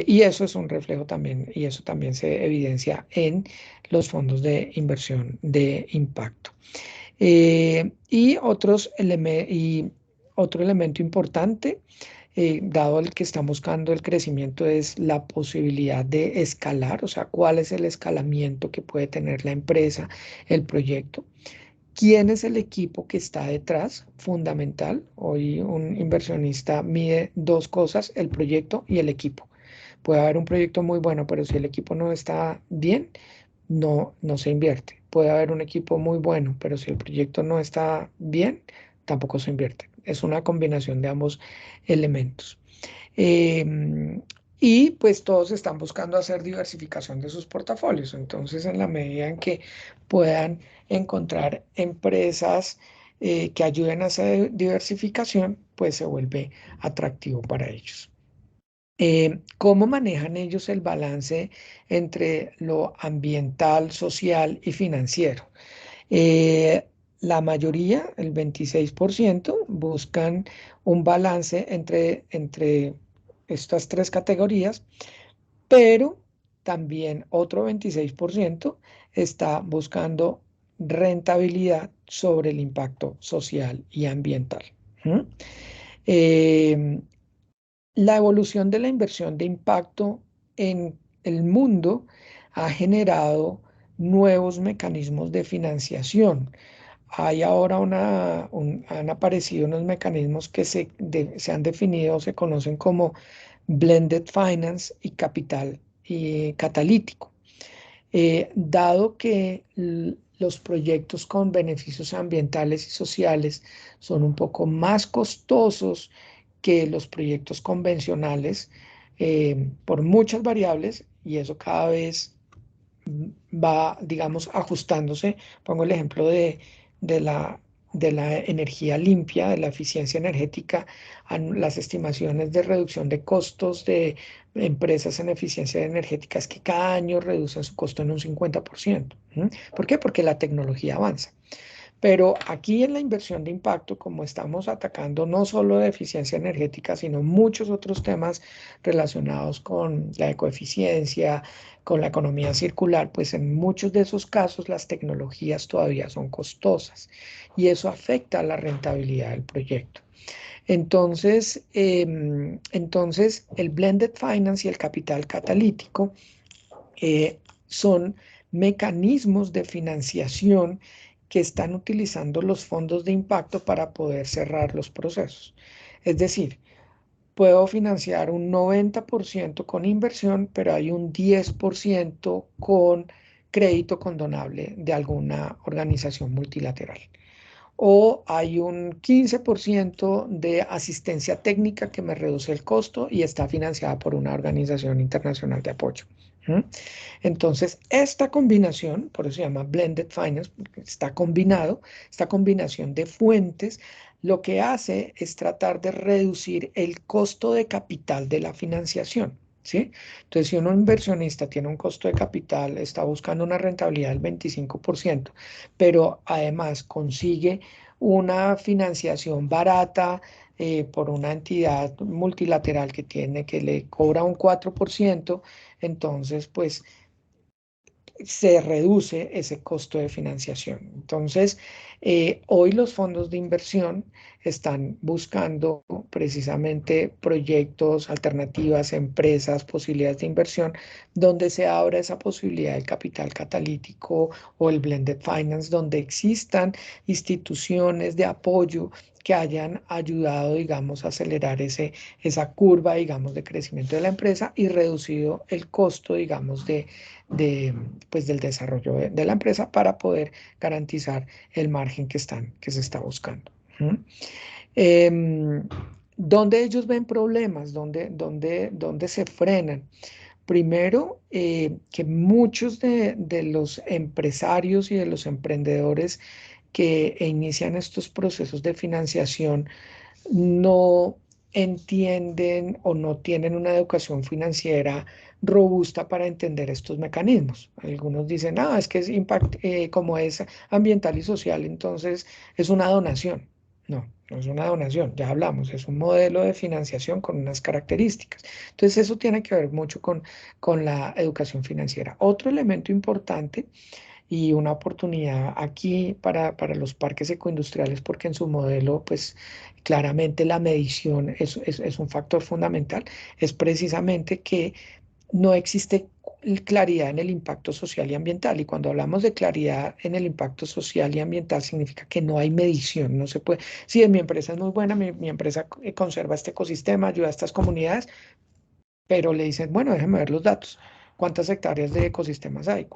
Y eso es un reflejo también, y eso también se evidencia en los fondos de inversión de impacto. Y otro elemento importante, dado el que están buscando el crecimiento, es la posibilidad de escalar, o sea, cuál es el escalamiento que puede tener la empresa, el proyecto. ¿Quién es el equipo que está detrás? Fundamental. Hoy un inversionista mide dos cosas, el proyecto y el equipo. Puede haber un proyecto muy bueno, pero si el equipo no está bien, no se invierte. Puede haber un equipo muy bueno, pero si el proyecto no está bien, tampoco se invierte. Es una combinación de ambos elementos. Em, y pues todos están buscando hacer diversificación de sus portafolios. Entonces, en la medida en que puedan encontrar empresas que ayuden a esa diversificación, pues se vuelve atractivo para ellos. ¿Cómo manejan ellos el balance entre lo ambiental, social y financiero? Eh, la mayoría, el 26%, buscan un balance entre estas tres categorías, pero también otro 26% está buscando rentabilidad sobre el impacto social y ambiental. ¿Mm? Eh, la evolución de la inversión de impacto en el mundo ha generado nuevos mecanismos de financiación. Hay ahora han aparecido unos mecanismos que se han definido, se conocen como blended finance y capital y catalítico. Dado que los proyectos con beneficios ambientales y sociales son un poco más costosos que los proyectos convencionales, por muchas variables, y eso cada vez va, digamos, ajustándose. Pongo el ejemplo de la, de la energía limpia, de la eficiencia energética, las estimaciones de reducción de costos de empresas en eficiencia energética es que cada año reducen su costo en un 50%. ¿Mm? ¿Por qué? Porque la tecnología avanza. Pero aquí en la inversión de impacto, como estamos atacando no solo de eficiencia energética, sino muchos otros temas relacionados con la ecoeficiencia, con la economía circular, pues en muchos de esos casos las tecnologías todavía son costosas y eso afecta a la rentabilidad del proyecto. Entonces el blended finance y el capital catalítico son mecanismos de financiación que están utilizando los fondos de impacto para poder cerrar los procesos. Es decir, puedo financiar un 90% con inversión, pero hay un 10% con crédito condonable de alguna organización multilateral. O hay un 15% de asistencia técnica que me reduce el costo y está financiada por una organización internacional de apoyo. ¿Mm? Entonces, esta combinación, por eso se llama blended finance, porque está combinado, esta combinación de fuentes, lo que hace es tratar de reducir el costo de capital de la financiación. ¿Sí? Entonces, si un inversionista tiene un costo de capital, está buscando una rentabilidad del 25%, pero además consigue una financiación barata por una entidad multilateral que le cobra un 4%, entonces pues se reduce ese costo de financiación. Entonces, hoy los fondos de inversión están buscando precisamente proyectos, alternativas, empresas, posibilidades de inversión, donde se abra esa posibilidad del capital catalítico o el blended finance, donde existan instituciones de apoyo que hayan ayudado, digamos, a acelerar esa curva, digamos, de crecimiento de la empresa y reducido el costo, digamos, de, pues, del desarrollo de la empresa para poder garantizar el margen que se está buscando. ¿Mm? Em, ¿Dónde ellos ven problemas? ¿Dónde se frenan? Primero, que muchos de los empresarios y de los emprendedores que inician estos procesos de financiación no entienden o no tienen una educación financiera robusta para entender estos mecanismos. Algunos dicen, ah, es que es como es ambiental y social, entonces es una donación. No, no es una donación, ya hablamos, es un modelo de financiación con unas características. Entonces eso tiene que ver mucho con la educación financiera. Otro elemento importante y una oportunidad aquí para los parques ecoindustriales, porque en su modelo, pues claramente la medición es un factor fundamental, es precisamente que no existe claridad en el impacto social y ambiental. Y cuando hablamos de claridad en el impacto social y ambiental, significa que no hay medición, no se puede. Si mi empresa es muy buena, mi empresa conserva este ecosistema, ayuda a estas comunidades, pero le dicen, bueno, déjeme ver los datos. ¿Cuántas hectáreas de ecosistemas hay?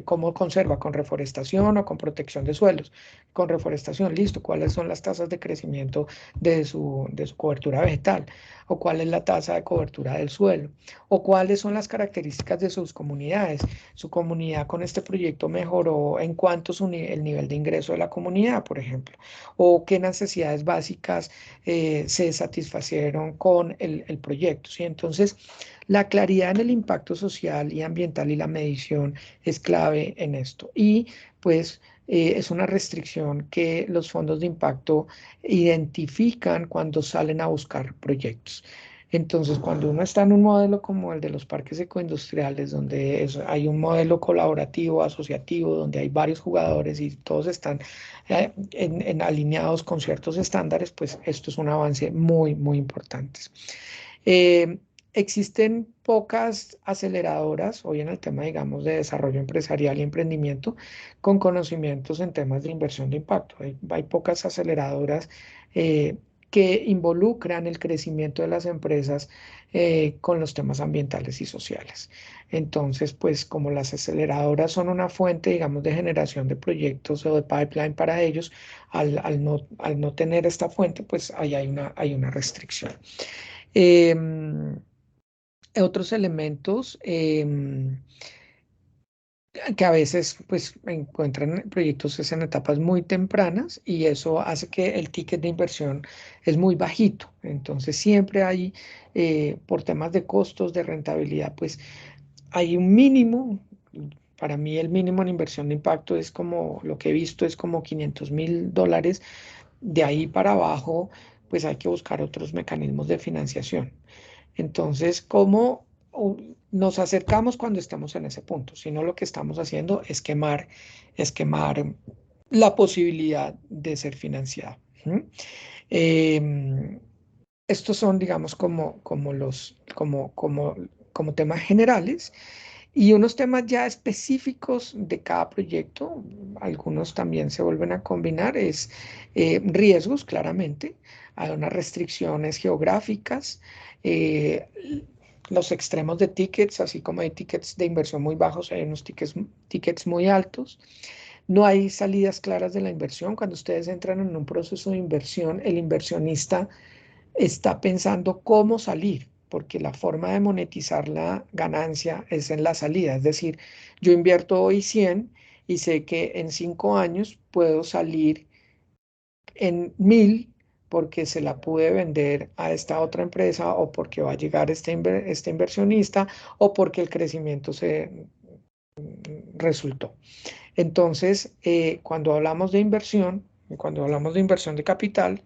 ¿Cómo conserva? ¿Con reforestación o con protección de suelos? Con reforestación, listo. ¿Cuáles son las tasas de crecimiento de su cobertura vegetal? ¿O cuál es la tasa de cobertura del suelo? ¿O cuáles son las características de sus comunidades? ¿Su comunidad con este proyecto mejoró en cuánto el nivel de ingreso de la comunidad, por ejemplo? ¿O qué necesidades básicas se satisfacieron con el proyecto? ¿Sí? Entonces, la claridad en el impacto social y ambiental y la medición es clave en esto. Y pues es una restricción que los fondos de impacto identifican cuando salen a buscar proyectos. Entonces, cuando uno está en un modelo como el de los parques ecoindustriales, donde hay un modelo colaborativo, asociativo, donde hay varios jugadores y todos están alineados con ciertos estándares, pues esto es un avance muy, muy importante. Eh, Existen pocas aceleradoras hoy en el tema, digamos, de desarrollo empresarial y emprendimiento con conocimientos en temas de inversión de impacto. Hay pocas aceleradoras que involucran el crecimiento de las empresas con los temas ambientales y sociales. Entonces, pues como las aceleradoras son una fuente, digamos, de generación de proyectos o de pipeline para ellos, al no tener esta fuente, pues ahí hay una restricción. Em, Otros elementos que a veces pues encuentran proyectos es en etapas muy tempranas y eso hace que el ticket de inversión es muy bajito. Entonces siempre hay, por temas de costos, de rentabilidad, pues hay un mínimo. Para mí el mínimo en inversión de impacto es como, lo que he visto es como $500,000. De ahí para abajo, pues hay que buscar otros mecanismos de financiación. Entonces, ¿cómo nos acercamos cuando estamos en ese punto? Si no, lo que estamos haciendo es quemar la posibilidad de ser financiado. ¿M? Em, Estos son, digamos, como temas generales y unos temas ya específicos de cada proyecto. Algunos también se vuelven a combinar, es riesgos, claramente. Hay unas restricciones geográficas, eh, los extremos de tickets, así como hay tickets de inversión muy bajos, hay unos tickets muy altos. No hay salidas claras de la inversión. Cuando ustedes entran en un proceso de inversión, el inversionista está pensando cómo salir, porque la forma de monetizar la ganancia es en la salida. Es decir, yo invierto hoy 100 y sé que en 5 años puedo salir en 1.000 porque se la pude vender a esta otra empresa o porque va a llegar este inversionista o porque el crecimiento se resultó. Entonces, cuando hablamos de inversión de capital,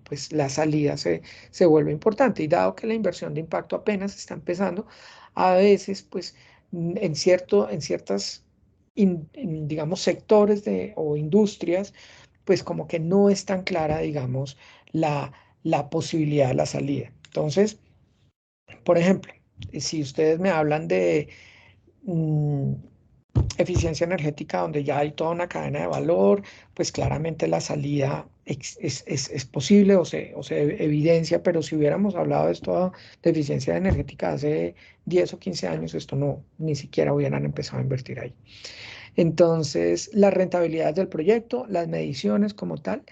pues la salida se vuelve importante. Y dado que la inversión de impacto apenas está empezando, a veces, pues, en ciertas, digamos, sectores o industrias, pues como que no es tan clara, digamos, la posibilidad de la salida. Entonces, por ejemplo, si ustedes me hablan de mm, eficiencia energética donde ya hay toda una cadena de valor, pues claramente la salida es posible o se evidencia, pero si hubiéramos hablado de esto de eficiencia energética hace 10 o 15 años, esto no, ni siquiera hubieran empezado a invertir ahí. Entonces, las rentabilidades del proyecto, las mediciones como tal,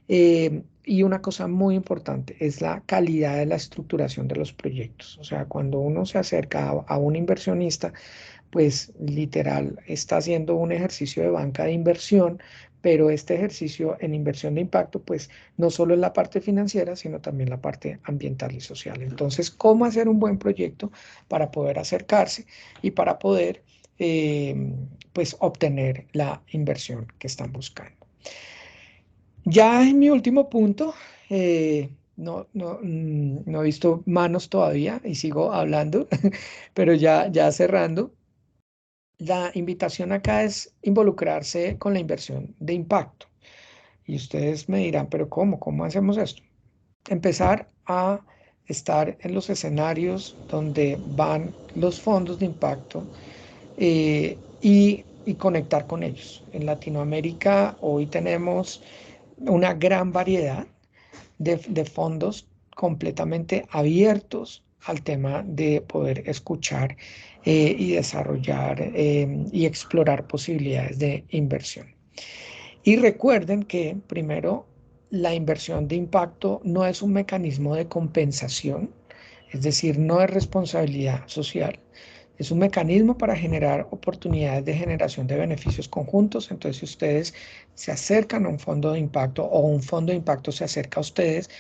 y una cosa muy importante es la calidad de la estructuración de los proyectos. O sea, cuando uno se acerca a un inversionista, pues literal está haciendo un ejercicio de banca de inversión pero este ejercicio en inversión de impacto, pues no solo es la parte financiera, sino también la parte ambiental y social. Entonces, ¿cómo hacer un buen proyecto para poder acercarse y para poder, pues, obtener la inversión que están buscando? Ya en mi último punto, no he visto manos todavía y sigo hablando, pero ya cerrando. La invitación acá es involucrarse con la inversión de impacto. Y ustedes me dirán, pero ¿cómo? ¿Cómo hacemos esto? Empezar a estar en los escenarios donde van los fondos de impacto y conectar con ellos. En Latinoamérica hoy tenemos una gran variedad de fondos completamente abiertos al tema de poder escuchar y desarrollar y explorar posibilidades de inversión. Y recuerden que primero la inversión de impacto no es un mecanismo de compensación, es decir, no es responsabilidad social. Es un mecanismo para generar oportunidades de generación de beneficios conjuntos. Entonces, si ustedes se acercan a un fondo de impacto o un fondo de impacto se acerca a ustedes,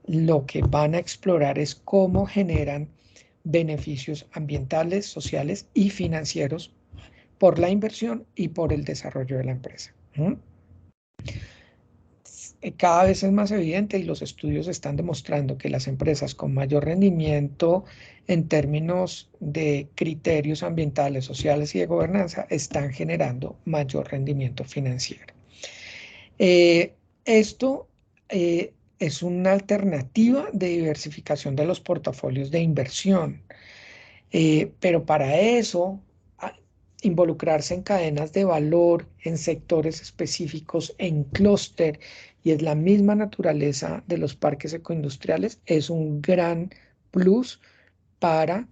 lo que van a explorar es cómo generan beneficios ambientales, sociales y financieros por la inversión y por el desarrollo de la empresa. Cada vez es más evidente y los estudios están demostrando que las empresas con mayor rendimiento en términos de criterios ambientales, sociales y de gobernanza están generando mayor rendimiento financiero. Esto es una alternativa de diversificación de los portafolios de inversión, pero para eso involucrarse en cadenas de valor, en sectores específicos, en clúster, y es la misma naturaleza de los parques ecoindustriales, es un gran plus para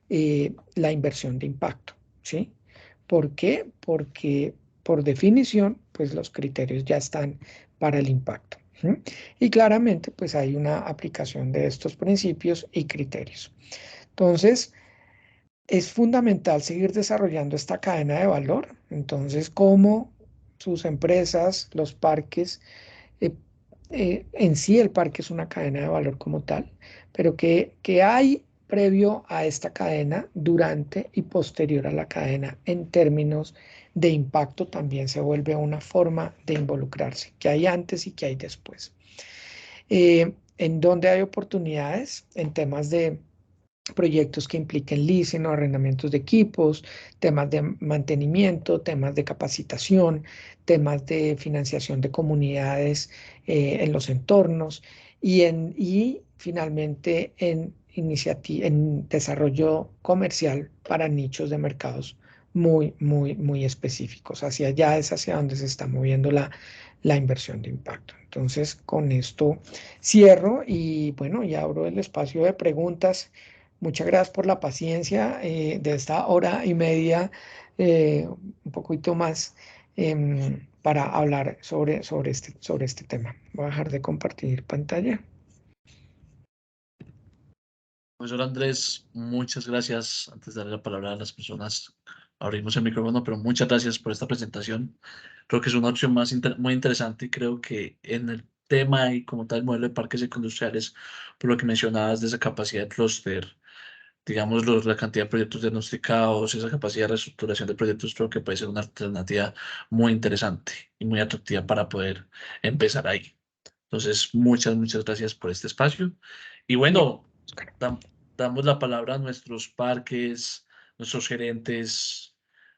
la inversión de impacto, ¿sí? ¿Por qué? Porque por definición, pues los criterios ya están para el impacto. ¿Sí? Y claramente, pues hay una aplicación de estos principios y criterios. Entonces, es fundamental seguir desarrollando esta cadena de valor. Entonces, cómo sus empresas, los parques, eh, en sí el parque es una cadena de valor como tal, pero que hay previo a esta cadena, durante y posterior a la cadena, en términos de impacto, también se vuelve una forma de involucrarse, que hay antes y que hay después. En donde hay oportunidades en temas de proyectos que impliquen leasing o arrendamientos de equipos, temas de mantenimiento, temas de capacitación, temas de financiación de comunidades en los entornos y finalmente en desarrollo comercial para nichos de mercados muy específicos. Hacia allá es hacia donde se está moviendo la inversión de impacto. Entonces, con esto cierro y bueno, y abro el espacio de preguntas. Muchas gracias por la paciencia de esta hora y media, un poquito más, para hablar sobre este tema. Voy a dejar de compartir pantalla. Profesor Andrés, muchas gracias. Antes de darle la palabra a las personas, abrimos el micrófono, pero muchas gracias por esta presentación. Creo que es una opción muy interesante y creo que en el tema y como tal modelo de parques ecoindustriales, por lo que mencionabas de esa capacidad de clúster, digamos, la cantidad de proyectos diagnosticados, esa capacidad de reestructuración de proyectos, creo que puede ser una alternativa muy interesante y muy atractiva para poder empezar ahí. Entonces, muchas gracias por este espacio. Y Bien, bueno, Oscar. dam- damos la palabra a nuestros parques, nuestros gerentes,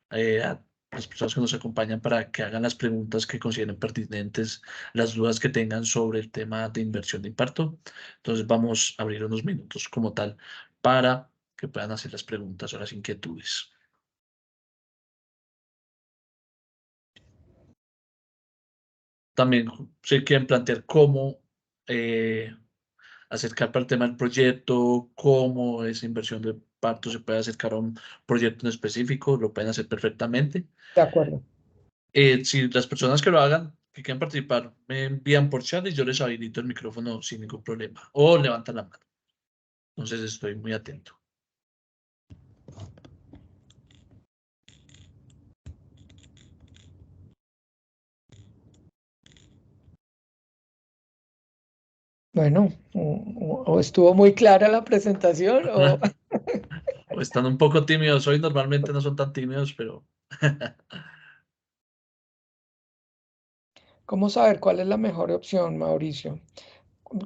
a las personas que nos acompañan para que hagan las preguntas que consideren pertinentes, las dudas que tengan sobre el tema de inversión de impacto. Entonces, vamos a abrir unos minutos como tal para que puedan hacer las preguntas o las inquietudes. También se quieren plantear cómo eh, acercar para el tema del proyecto, cómo esa inversión de parto se puede acercar a un proyecto en específico, lo pueden hacer perfectamente. De acuerdo. Si las personas que lo hagan, que quieran participar, me envían por chat y yo les habilito el micrófono sin ningún problema o levantan la mano. Entonces estoy muy atento. Bueno, o estuvo muy clara la presentación o O están un poco tímidos. Hoy normalmente no son tan tímidos, pero ¿cómo saber cuál es la mejor opción, Mauricio?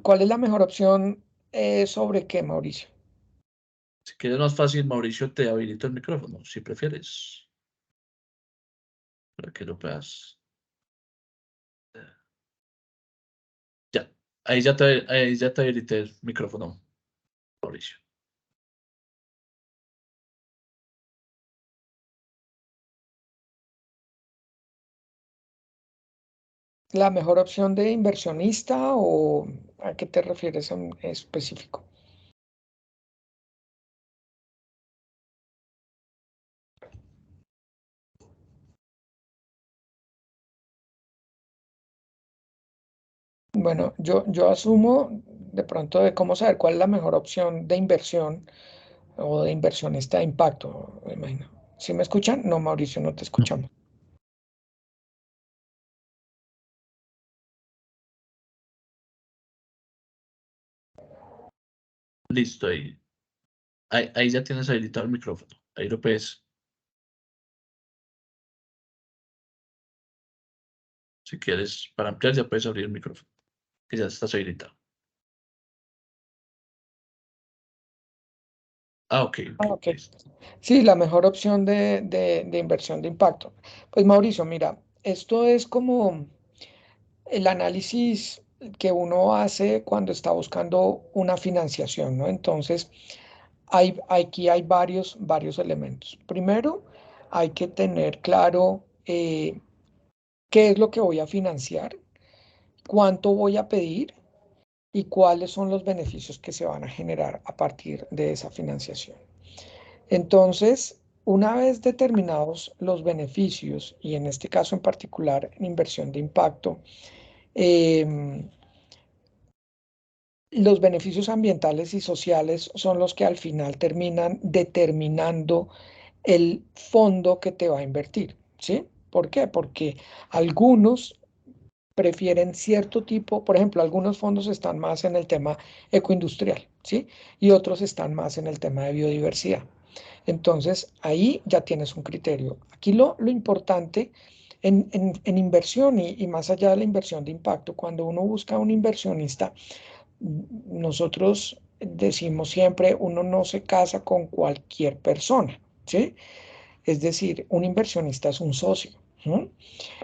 ¿Cuál es la mejor opción sobre qué, Mauricio? si quieres más fácil, Mauricio, te habilito el micrófono, si prefieres, para que lo puedas. Ya, ahí ya te habilité el micrófono, Mauricio. ¿La mejor opción de inversionista o a qué te refieres en específico? Bueno, yo asumo de pronto de cómo saber cuál es la mejor opción de inversión o de inversionista de impacto, me imagino. ¿Sí me escuchan? No, Mauricio, no te escuchamos. Listo, ahí ya tienes habilitado el micrófono. Ahí lo puedes, si quieres, para ampliar, ya puedes abrir el micrófono, que ya estás habilitado. Ah, ok, ok, Ah, ok. listo. Sí, la mejor opción de inversión de impacto. Pues Mauricio, mira, esto es como el análisis que uno hace cuando está buscando una financiación, ¿no? Entonces, aquí hay varios elementos. Primero, hay que tener claro qué es lo que voy a financiar, cuánto voy a pedir y cuáles son los beneficios que se van a generar a partir de esa financiación. Entonces, una vez determinados los beneficios, y en este caso en particular en inversión de impacto, em, los beneficios ambientales y sociales son los que al final terminan determinando el fondo que te va a invertir, ¿sí? ¿Por qué? Porque algunos prefieren cierto tipo, por ejemplo, algunos fondos están más en el tema ecoindustrial, ¿sí? Y otros están más en el tema de biodiversidad. Entonces, ahí ya tienes un criterio. Aquí lo importante en inversión y más allá de la inversión de impacto, cuando uno busca un inversionista, nosotros decimos siempre, uno no se casa con cualquier persona, ¿sí? Es decir, un inversionista es un socio, ¿no?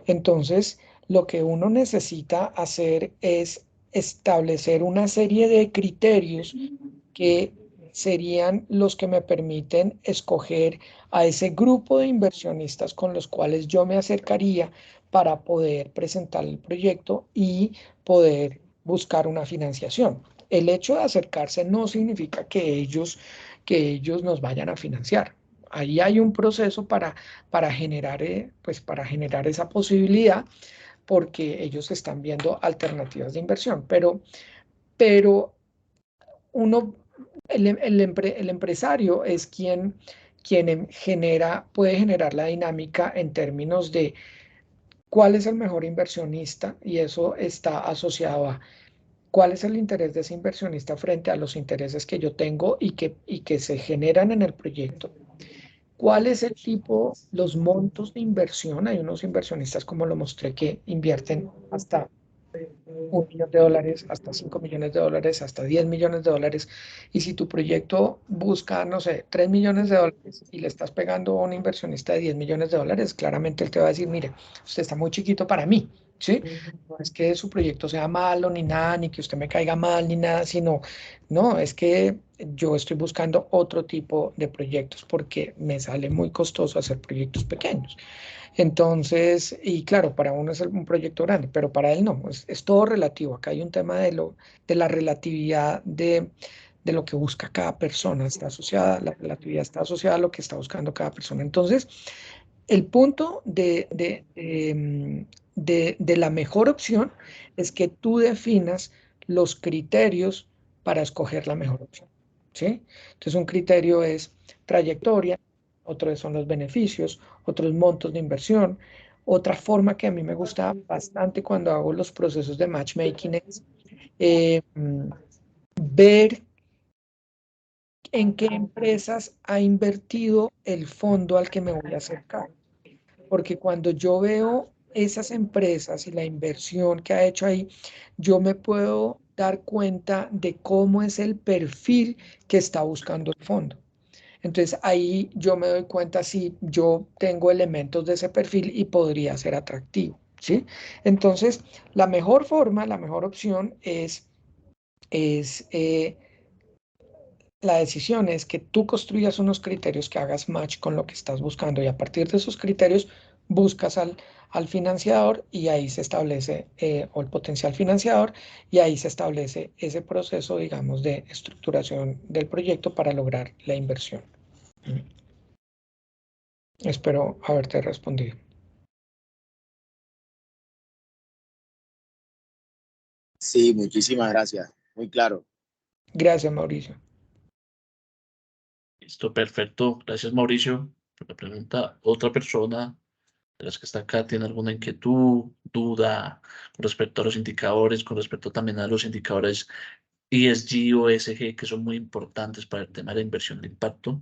Entonces, lo que uno necesita hacer es establecer una serie de criterios que serían los que me permiten escoger a ese grupo de inversionistas con los cuales yo me acercaría para poder presentar el proyecto y poder buscar una financiación. El hecho de acercarse no significa que ellos nos vayan a financiar. Ahí hay un proceso para generar, pues para generar esa posibilidad porque ellos están viendo alternativas de inversión, pero uno, el empresario es quien puede generar la dinámica en términos de cuál es el mejor inversionista y eso está asociado a cuál es el interés de ese inversionista frente a los intereses que yo tengo y que se generan en el proyecto. ¿Cuál es el tipo, los montos de inversión? Hay unos inversionistas, como lo mostré, que invierten hasta $1 millón, hasta $5 millones, hasta $10 millones. Y si tu proyecto busca, no sé, $3 millones y le estás pegando a un inversionista de $10 millones, claramente él te va a decir, mire, usted está muy chiquito para mí, ¿sí? No es que su proyecto sea malo ni nada, ni que usted me caiga mal ni nada, sino, no, es que yo estoy buscando otro tipo de proyectos porque me sale muy costoso hacer proyectos pequeños. Entonces, y claro, para uno es un proyecto grande, pero para él no, es todo relativo. Acá hay un tema de la relatividad de lo que busca cada persona, está asociada, la relatividad está asociada a lo que está buscando cada persona. Entonces, el punto de la mejor opción es que tú definas los criterios para escoger la mejor opción, ¿sí? Entonces, un criterio es trayectoria, otro son los beneficios, otros montos de inversión. Otra forma que a mí me gusta bastante cuando hago los procesos de matchmaking es ver en qué empresas ha invertido el fondo al que me voy a acercar. Porque cuando yo veo esas empresas y la inversión que ha hecho ahí, yo me puedo dar cuenta de cómo es el perfil que está buscando el fondo. Entonces ahí yo me doy cuenta si yo tengo elementos de ese perfil y podría ser atractivo, ¿sí? Entonces, la mejor forma, la mejor opción es la decisión es que tú construyas unos criterios que hagas match con lo que estás buscando y a partir de esos criterios buscas al financiador y ahí se establece, o el potencial financiador, y ahí se establece ese proceso, digamos, de estructuración del proyecto para lograr la inversión. Espero haberte respondido. Sí, muchísimas gracias. Muy claro. Gracias, Mauricio. Listo, perfecto. Gracias, Mauricio, por la pregunta. Otra persona de las que está acá tiene alguna inquietud, duda con respecto a los indicadores, con respecto también a los indicadores ESG o ESG, que son muy importantes para el tema de la inversión de impacto.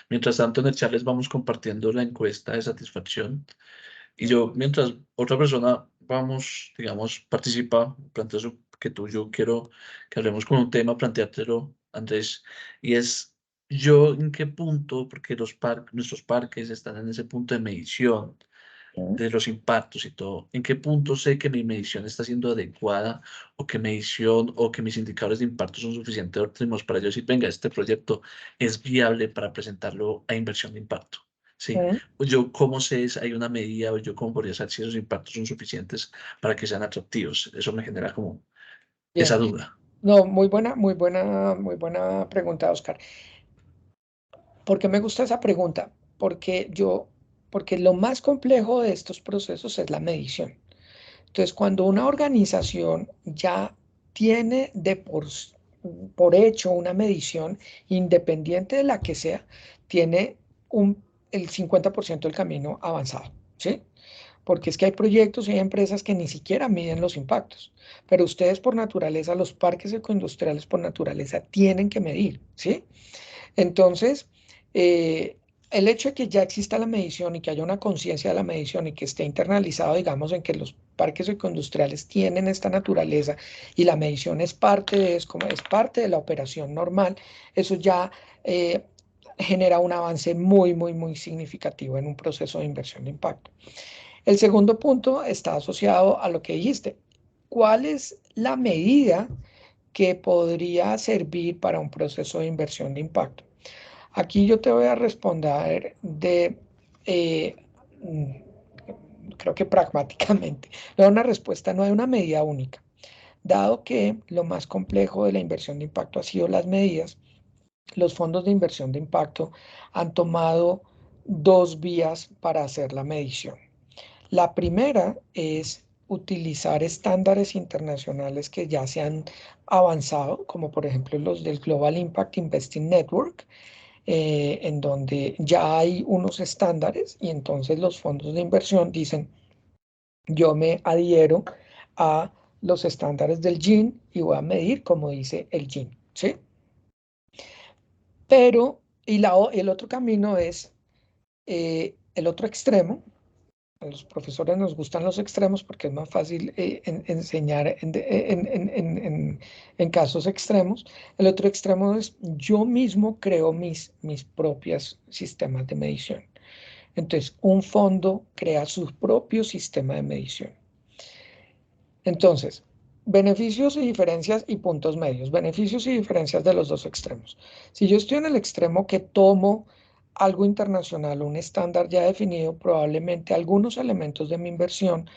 Mientras tanto, en el chat les vamos compartiendo la encuesta de satisfacción. Y yo, mientras otra persona, vamos, digamos, participa, plantea su que tú, yo quiero que hablemos con un tema, planteártelo, Andrés, y es yo en qué punto, porque nuestros parques están en ese punto de medición de los impactos y todo, en qué punto sé que mi medición está siendo adecuada o que medición o que mis indicadores de impacto son suficientemente óptimos para yo decir, venga, este proyecto es viable para presentarlo a inversión de impacto. Sí, Ujú. o yo cómo sé si hay una medida o yo cómo podría saber si esos impactos son suficientes para que sean atractivos. Eso me genera como esa Bien. duda. No, muy buena pregunta, Oscar. ¿Por qué me gusta esa pregunta? Porque lo más complejo de estos procesos es la medición. Entonces, cuando una organización ya tiene por hecho una medición, independiente de la que sea, tiene el 50% del camino avanzado, ¿sí? Porque es que hay proyectos y hay empresas que ni siquiera miden los impactos, pero ustedes por naturaleza, los parques ecoindustriales por naturaleza, tienen que medir, ¿sí? Entonces, eh, el hecho de que ya exista la medición y que haya una conciencia de la medición y que esté internalizado, digamos, en que los parques ecoindustriales tienen esta naturaleza y la medición es parte como es parte de la operación normal, eso ya genera un avance muy significativo en un proceso de inversión de impacto. El segundo punto está asociado a lo que dijiste. ¿Cuál es la medida que podría servir para un proceso de inversión de impacto? Aquí yo te voy a responder eh, creo que pragmáticamente. No hay una respuesta, no hay una medida única. Dado que lo más complejo de la inversión de impacto ha sido las medidas, los fondos de inversión de impacto han tomado dos vías para hacer la medición. La primera es utilizar estándares internacionales que ya se han avanzado, como por ejemplo los del Global Impact Investing Network, en donde ya hay unos estándares y entonces los fondos de inversión dicen, yo me adhiero a los estándares del GIN y voy a medir como dice el GIN, ¿sí? Pero, el otro camino es el otro extremo. A los profesores nos gustan los extremos porque es más fácil enseñar en casos extremos. El otro extremo es yo mismo creo mis propios sistemas de medición. Entonces, un fondo crea su propio sistema de medición. Entonces, beneficios y diferencias y puntos medios. Beneficios y diferencias de los dos extremos. Si yo estoy en el extremo que tomo algo internacional, un estándar ya definido, probablemente algunos elementos de mi inversión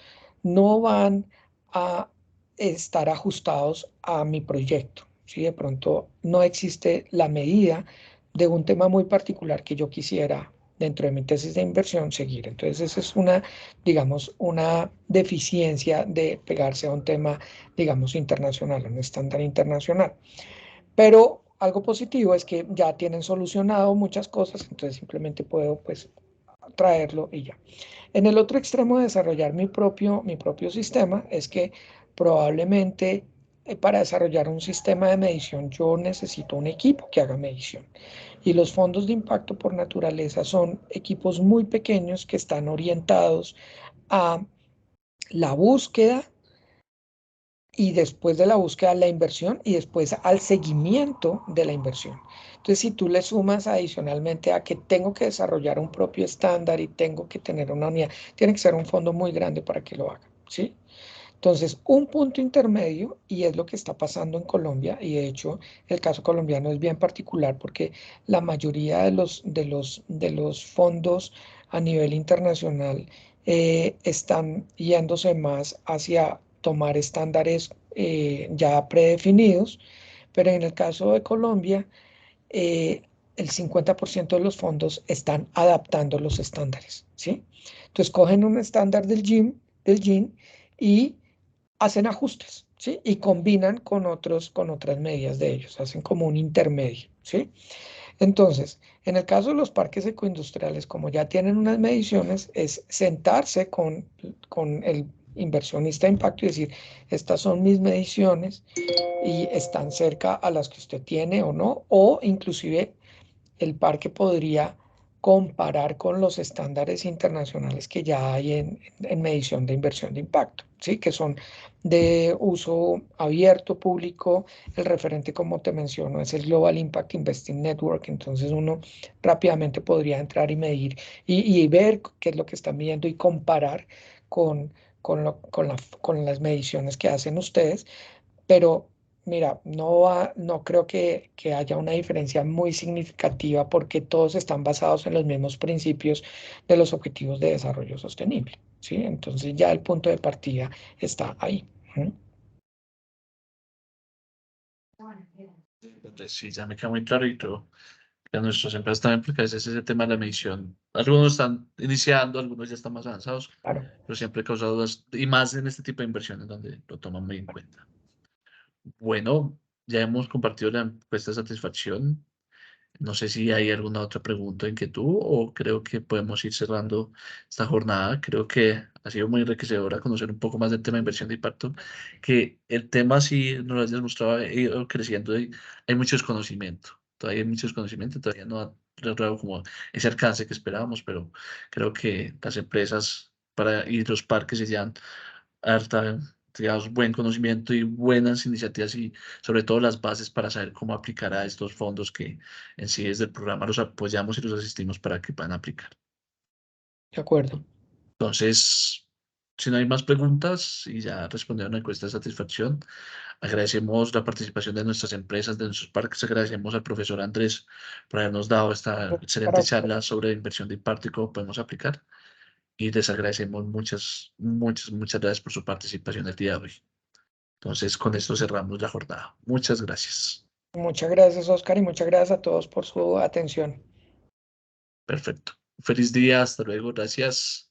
no van a estar ajustados a mi proyecto. Si de pronto no existe la medida de un tema muy particular que yo quisiera dentro de mi tesis de inversión seguir. Entonces, esa es una, digamos, una deficiencia de pegarse a un tema, digamos, internacional, un estándar internacional. Pero algo positivo es que ya tienen solucionado muchas cosas, entonces simplemente puedo, pues, traerlo y ya. En el otro extremo de desarrollar mi propio sistema es que probablemente para desarrollar un sistema de medición yo necesito un equipo que haga medición. Y los fondos de impacto por naturaleza son equipos muy pequeños que están orientados a la búsqueda y después de la búsqueda la inversión y después al seguimiento de la inversión. Entonces, si tú le sumas adicionalmente a que tengo que desarrollar un propio estándar y tengo que tener una unidad, tiene que ser un fondo muy grande para que lo haga, ¿sí? Entonces, un punto intermedio, y es lo que está pasando en Colombia, y de hecho el caso colombiano es bien particular porque la mayoría de los fondos a nivel internacional están yéndose más hacia tomar estándares ya predefinidos, pero en el caso de Colombia, eh, el 50% de los fondos están adaptando los estándares, ¿sí? Entonces cogen un estándar del GIN y hacen ajustes, ¿sí? Y combinan con otras medidas de ellos, hacen como un intermedio, ¿sí? Entonces, en el caso de los parques ecoindustriales, como ya tienen unas mediciones, es sentarse con el inversionista de impacto y decir, estas son mis mediciones y están cerca a las que usted tiene o no, o inclusive el parque podría comparar con los estándares internacionales que ya hay en medición de inversión de impacto, ¿sí? Que son de uso abierto, público. El referente, como te menciono, es el Global Impact Investing Network. Entonces uno rápidamente podría entrar y medir y ver qué es lo que están midiendo y comparar con, con las mediciones que hacen ustedes, pero mira, no creo que haya una diferencia muy significativa porque todos están basados en los mismos principios de los objetivos de desarrollo sostenible, ¿sí? Entonces ya el punto de partida está ahí. ¿Mm? Entonces, sí, ya me queda muy claro y todo. Que a nuestras empresas también, porque a veces ese tema de la medición, algunos están iniciando, algunos ya están más avanzados, Claro. pero siempre causa dudas, y más en este tipo de inversiones donde lo toman muy en cuenta. Bueno, ya hemos compartido la encuesta de satisfacción. No sé si hay alguna otra pregunta, inquietud, o creo que podemos ir cerrando esta jornada. Creo que ha sido muy enriquecedora conocer un poco más del tema de inversión de impacto, que el tema sí nos lo has demostrado, ha ido creciendo y hay mucho desconocimiento. Todavía hay mucho desconocimiento, todavía no ha logrado como ese alcance que esperábamos, pero creo que las empresas y los parques se llevan harta, digamos, buen conocimiento y buenas iniciativas y sobre todo las bases para saber cómo aplicar a estos fondos que en sí desde el programa los apoyamos y los asistimos para que puedan aplicar. De acuerdo. Entonces, si no hay más preguntas y ya respondieron a la encuesta de satisfacción, agradecemos la participación de nuestras empresas, de nuestros parques, agradecemos al profesor Andrés por habernos dado esta Para excelente usted. charla sobre inversión de impacto y cómo podemos aplicar. Y les agradecemos muchas gracias por su participación el día de hoy. Entonces, con esto cerramos la jornada. Muchas gracias. Muchas gracias, Oscar, y muchas gracias a todos por su atención. Perfecto. Feliz día. Hasta luego. Gracias.